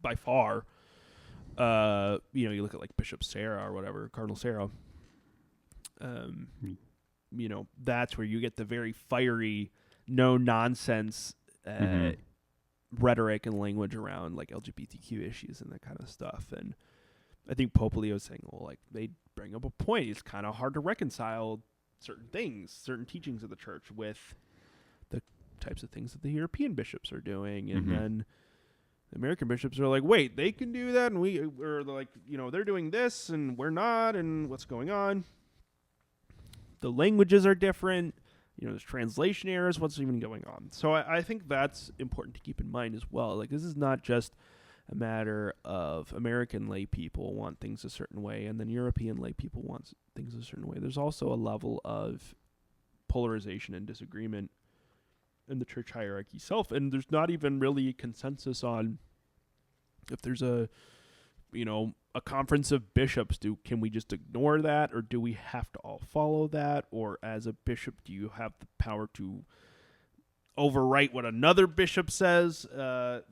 by far. You look at like Bishop Sarah or whatever, Cardinal Sarah. That's where you get the very fiery, no nonsense rhetoric and language around like LGBTQ issues and that kind of stuff. And I think Pope Leo is saying, well, like, they bring up a point. It's kind of hard to reconcile certain things, certain teachings of the church with the types of things that the European bishops are doing. And then the American bishops are like, wait, they can do that, and we're like, they're doing this, and we're not, and what's going on? The languages are different. There's translation errors. What's even going on? So I think that's important to keep in mind as well. Like, this is not just a matter of American lay people want things a certain way, and then European lay people want things a certain way. There's also a level of polarization and disagreement in the church hierarchy itself, and there's not even really a consensus on if there's a conference of bishops. Can we just ignore that, or do we have to all follow that? Or as a bishop, do you have the power to overwrite what another bishop says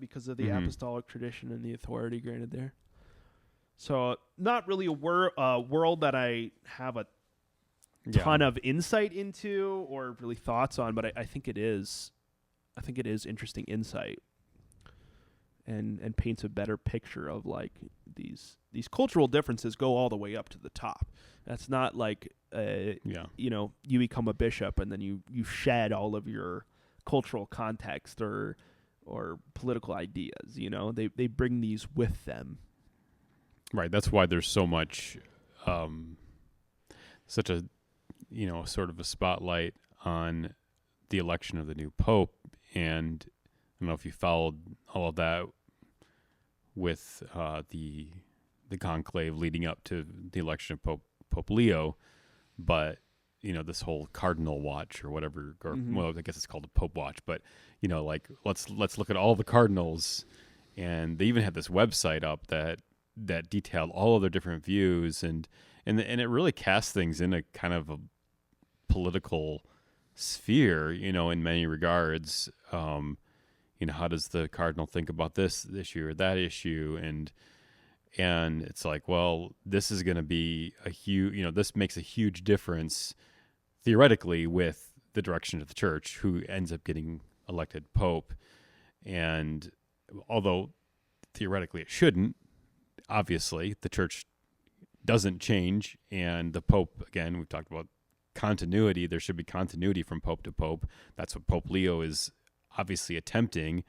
because of the apostolic tradition and the authority granted there? So not really a world that I have a ton of insight into or really thoughts on, but I think it is interesting insight and paints a better picture of like these cultural differences go all the way up to the top. That's not like you become a bishop and then you shed all of your cultural context or political ideas. They bring these with them. Right. That's why there's so much such a sort of a spotlight on the election of the new pope. And I don't know if you followed all of that with the conclave leading up to the election of Pope Leo, but this whole cardinal watch or whatever, or well, I guess it's called the Pope watch, but like let's look at all the cardinals, and they even had this website up that detailed all of their different views, and it really casts things in a kind of a political sphere, in many regards. How does the cardinal think about this issue or that issue? And it's like, well, this is going to be a huge, this makes a huge difference theoretically with the direction of the church, who ends up getting elected pope. And although theoretically it shouldn't, obviously the church doesn't change, and the pope, again, we've talked about continuity. There should be continuity from pope to pope. That's what Pope Leo is obviously attempting.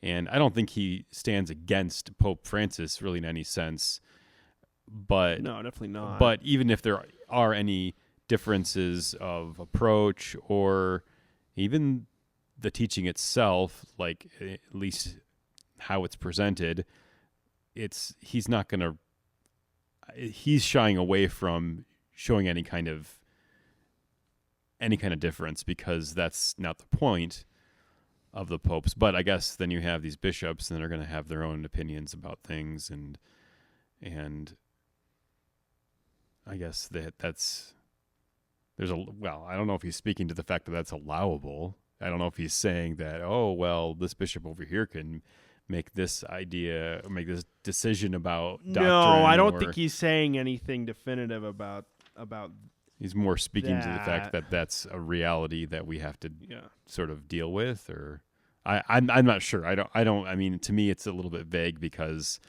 And I don't think he stands against Pope Francis really in any sense. But No, definitely not. But even if there are any differences of approach or even the teaching itself, like at least how it's presented, he's shying away from showing any kind of difference, because that's not the point of the popes. But I guess then you have these bishops, and they're going to have their own opinions about things, and I guess I don't know if he's speaking to the fact that that's allowable. I don't know if he's saying that, oh, well, this bishop over here can make this decision about doctrine. No, I don't think he's saying anything definitive about. He's more speaking to the fact that that's a reality that we have to sort of deal with, or I'm not sure. I mean, to me, it's a little bit vague because,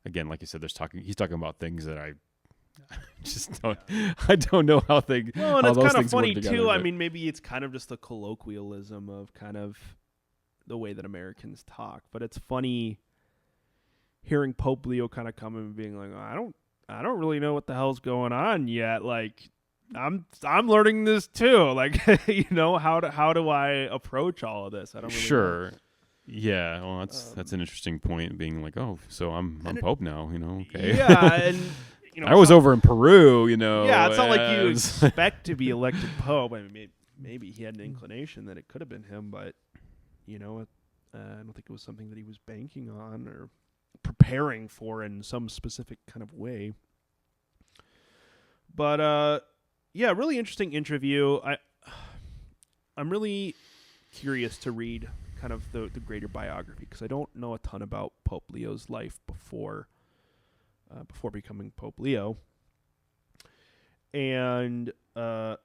again, like you said, he's talking about things that I just don't. I don't know how things. Well, and how it's those kind of things funny work too. together, I but- mean, maybe it's kind of just a colloquialism of kind of the way that Americans talk, but it's funny hearing Pope Leo kind of come in and being like, I don't really know what the hell's going on yet. Like, I'm learning this too. Like, how do I approach all of this? I don't really know. Yeah, well, that's an interesting point. Being like, oh, so I'm Pope now. Okay. Yeah, and I was over in Peru. Yeah, it's not like you and- expect to be elected Pope. I mean, maybe he had an inclination that it could have been him, but I don't think it was something that he was banking on or preparing for in some specific kind of way. But yeah, really interesting interview. I'm really curious to read kind of the greater biography, because I don't know a ton about Pope Leo's life before becoming Pope Leo. And I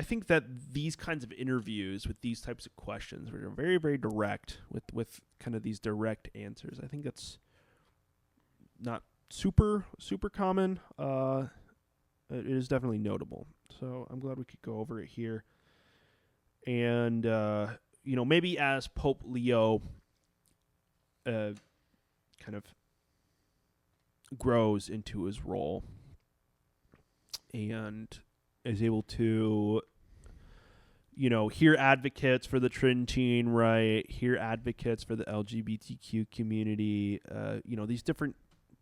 think that these kinds of interviews with these types of questions, which are very, very direct, with kind of these direct answers, I think that's not super, super common. It is definitely notable. So I'm glad we could go over it here. And, maybe as Pope Leo kind of grows into his role and is able to, hear advocates for the Tridentine Rite, hear advocates for the LGBTQ community, these different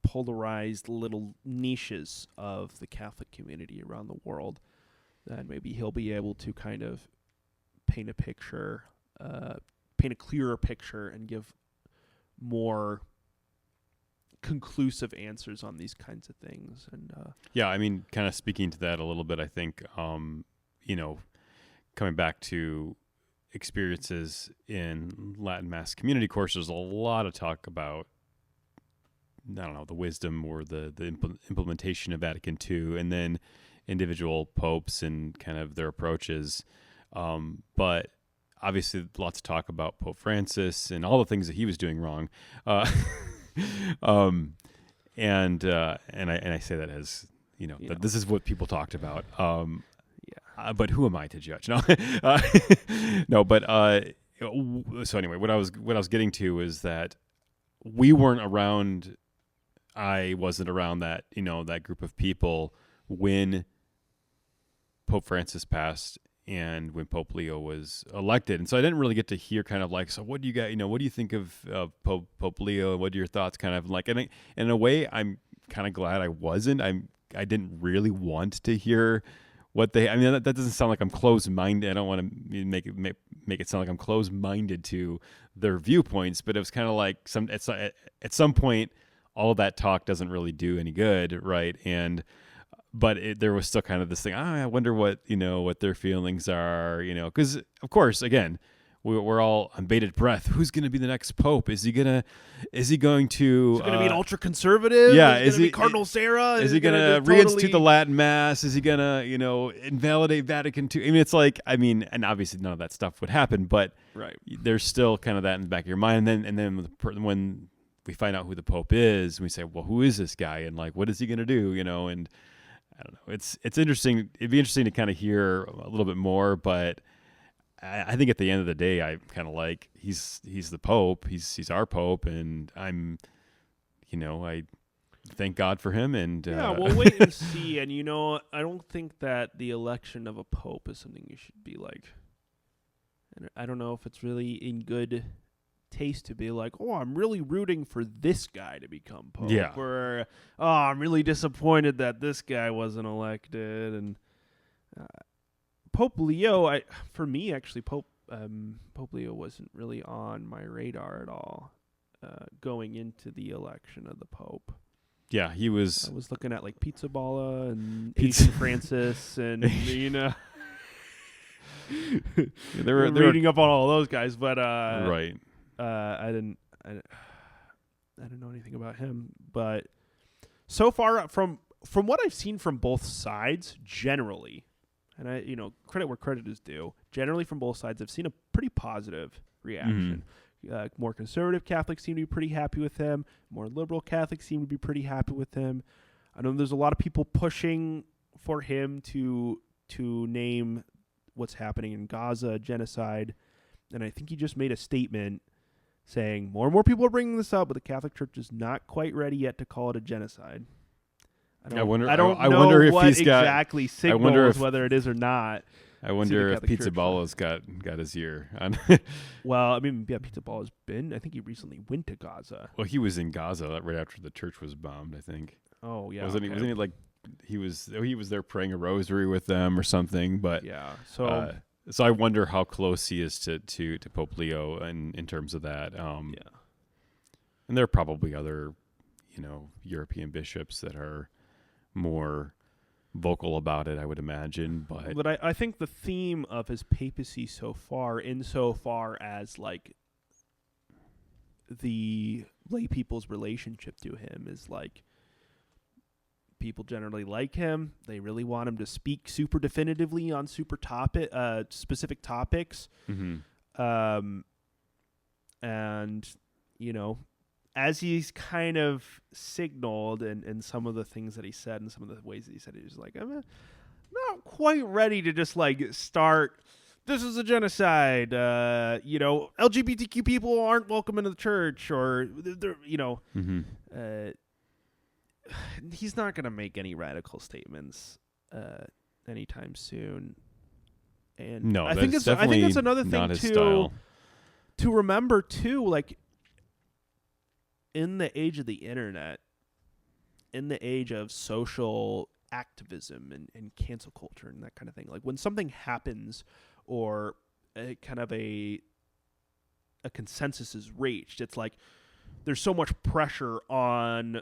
polarized little niches of the Catholic community around the world, that maybe he'll be able to kind of paint a clearer picture and give more conclusive answers on these kinds of things. And yeah, I mean, kind of speaking to that a little bit, I think, coming back to experiences in Latin Mass community courses, a lot of talk about, I don't know, the wisdom or the implementation of Vatican II, and then individual popes and kind of their approaches. But obviously lots of talk about Pope Francis and all the things that he was doing wrong. And I say that as, that this is what people talked about. But who am I to judge? No, no, but, so anyway, what I was getting to is that we weren't around. I wasn't around that, that group of people when Pope Francis passed and when Pope Leo was elected. And so I didn't really get to hear kind of like, so what do you got, what do you think of Pope Leo? What are your thoughts kind of like? And in a way, I'm kind of glad I wasn't. I didn't really want to hear what that doesn't sound like I'm closed-minded. I don't want to make it sound like I'm closed-minded to their viewpoints, but it was kind of like at some point, all of that talk doesn't really do any good, right? But there was still kind of this thing. I wonder what their feelings are, because of course, again, we're all on bated breath. Who's going to be the next pope? Is he going to Is it going to be an ultra conservative? Yeah, is he Cardinal Sarah? Is he going to reinstitute the Latin Mass? Is he going to invalidate Vatican II? I mean, it's like, and obviously none of that stuff would happen, but right. There's still kind of that in the back of your mind. And then when we find out who the Pope is, we say, well, who is this guy? And like, what is he going to do? And I don't know. It's interesting. It'd be interesting to kind of hear a little bit more, but I think at the end of the day, I kind of like he's the Pope. He's our Pope, and I thank God for him. And we'll wait and see. And I don't think that the election of a Pope is something you should be like. And I don't know if it's really in good taste to be like, oh, I'm really rooting for this guy to become Pope. Yeah. Or, oh, I'm really disappointed that this guy wasn't elected. And Pope Leo, for me, actually, Pope Leo wasn't really on my radar at all going into the election of the Pope. Yeah, he was. I was looking at like Pizza Balla and Asian Francis and, They're reading up on all those guys, but right. I didn't know anything about him, but so far from what I've seen from both sides, generally, and I credit where credit is due, generally from both sides, I've seen a pretty positive reaction. More conservative Catholics seem to be pretty happy with him. More liberal Catholics seem to be pretty happy with him. I know there's a lot of people pushing for him to name what's happening in Gaza genocide, and I think he just made a statement saying more and more people are bringing this up, but the Catholic Church is not quite ready yet to call it a genocide. I wonder if what he's exactly signals whether it is or not. I wonder if Pizza Balla's got his ear on. Well, Pizza Balla's been. I think he recently went to Gaza. Well, he was in Gaza right after the church was bombed, I think. Oh yeah, wasn't he like he was there praying a rosary with them or something? But yeah, so I wonder how close he is to Pope Leo in terms of that. And there are probably other European bishops that are more vocal about it, I would imagine, but I think the theme of his papacy so far, insofar as like the lay people's relationship to him, is like people generally like him. They really want him to speak super definitively on specific topics. Mm-hmm. And as he's kind of signaled and some of the things that he said and some of the ways that he said it, he was like, I'm not quite ready to just like start, this is a genocide, LGBTQ people aren't welcome into the church, or they're mm-hmm. He's not going to make any radical statements anytime soon. And no, I think that's another thing to remember too, like, in the age of the internet, in the age of social activism and cancel culture and that kind of thing, like when something happens or a consensus is reached, it's like there's so much pressure on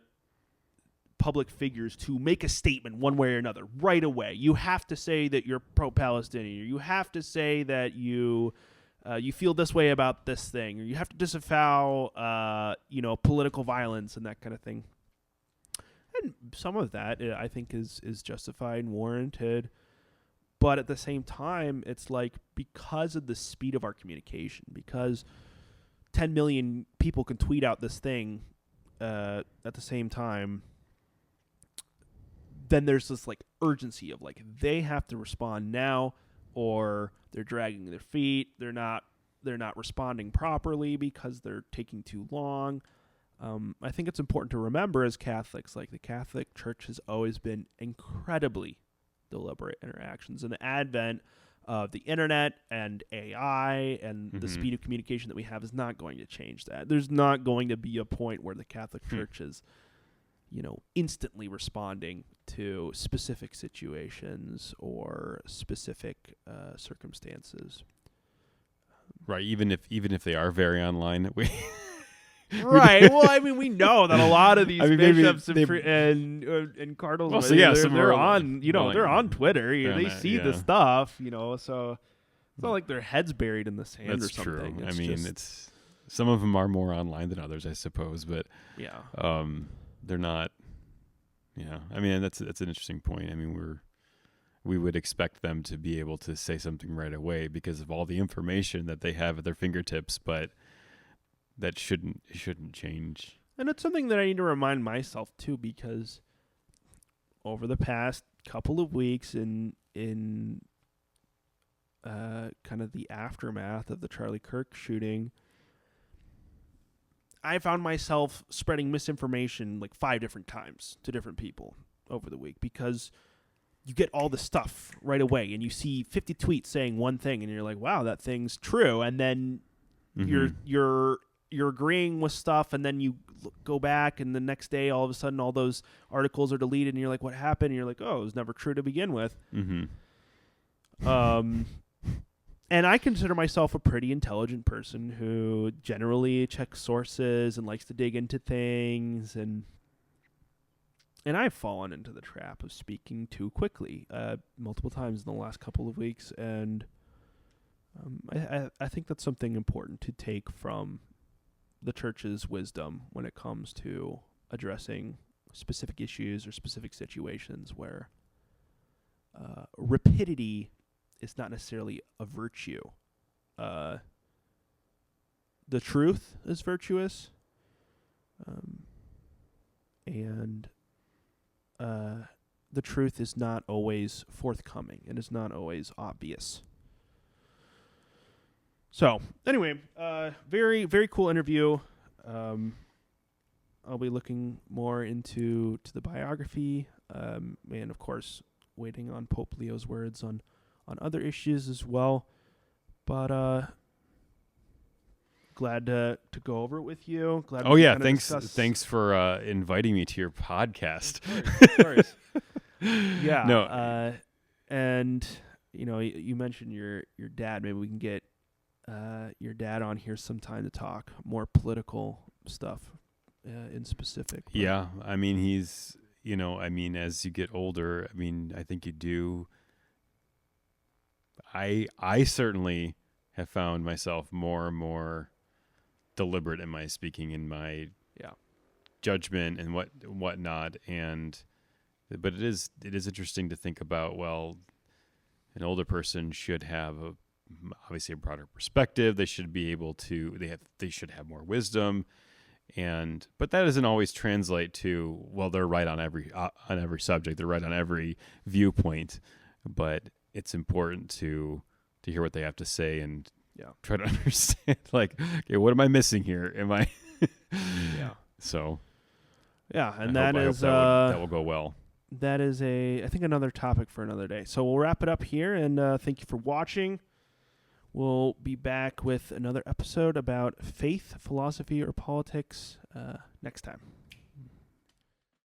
public figures to make a statement one way or another right away. You have to say that you're pro-Palestinian. You have to say that you feel this way about this thing, or you have to disavow, political violence and that kind of thing. And some of that, I think, is justified and warranted. But at the same time, it's like, because of the speed of our communication, because 10 million people can tweet out this thing at the same time, then there's this like urgency of like, they have to respond now, or they're dragging their feet. They're not responding properly because they're taking too long. I think it's important to remember as Catholics, like the Catholic Church has always been incredibly deliberate interactions. And the advent of the internet and AI and the speed of communication that we have is not going to change that. There's not going to be a point where the Catholic Church is, instantly responding to specific situations or specific circumstances. Right, even if they are very online, right. Well, we know that a lot of these bishops and cardinals, they're on, they're on Twitter. They see the stuff, So It's not like their head's buried in the sand That's or something. true. It's I mean, just, it's some of them are more online than others, I suppose, but yeah. they're not. Yeah, I mean, that's an interesting point. I mean, we would expect them to be able to say something right away because of all the information that they have at their fingertips, but that shouldn't change. And it's something that I need to remind myself too, because over the past couple of weeks in kind of the aftermath of the Charlie Kirk shooting, I found myself spreading misinformation like 5 different times to different people over the week, because you get all the stuff right away and you see 50 tweets saying one thing and you're like, wow, that thing's true. And then you're agreeing with stuff, and then you go back, and the next day all of a sudden all those articles are deleted and you're like, what happened? And you're like, oh, it was never true to begin with. And I consider myself a pretty intelligent person who generally checks sources and likes to dig into things, and I've fallen into the trap of speaking too quickly multiple times in the last couple of weeks, and I think that's something important to take from the church's wisdom when it comes to addressing specific issues or specific situations where rapidity is not necessarily a virtue. The truth is virtuous, and the truth is not always forthcoming and is not always obvious. So, anyway, very, very cool interview. I'll be looking more into the biography, and of course, waiting on Pope Leo's words on other issues as well. But glad to go over it with you. Glad. Oh yeah, thanks for inviting me to your podcast. Of course. Yeah. No. And you mentioned your dad. Maybe we can get your dad on here sometime to talk more political stuff in specific. But Yeah, I mean he's as you get older, I mean I think you do. I certainly have found myself more and more deliberate in my speaking, in my judgment and whatnot, but it is interesting to think about. Well, an older person should have obviously a broader perspective. They should be able to. They should have more wisdom, but that doesn't always translate to, well, they're right on every subject. They're right on every viewpoint, but it's important to hear what they have to say and try to understand, like, okay, what am I missing here? Am I? So. Yeah, and I hope that will go well. That is I think another topic for another day. So we'll wrap it up here, and thank you for watching. We'll be back with another episode about faith, philosophy, or politics next time.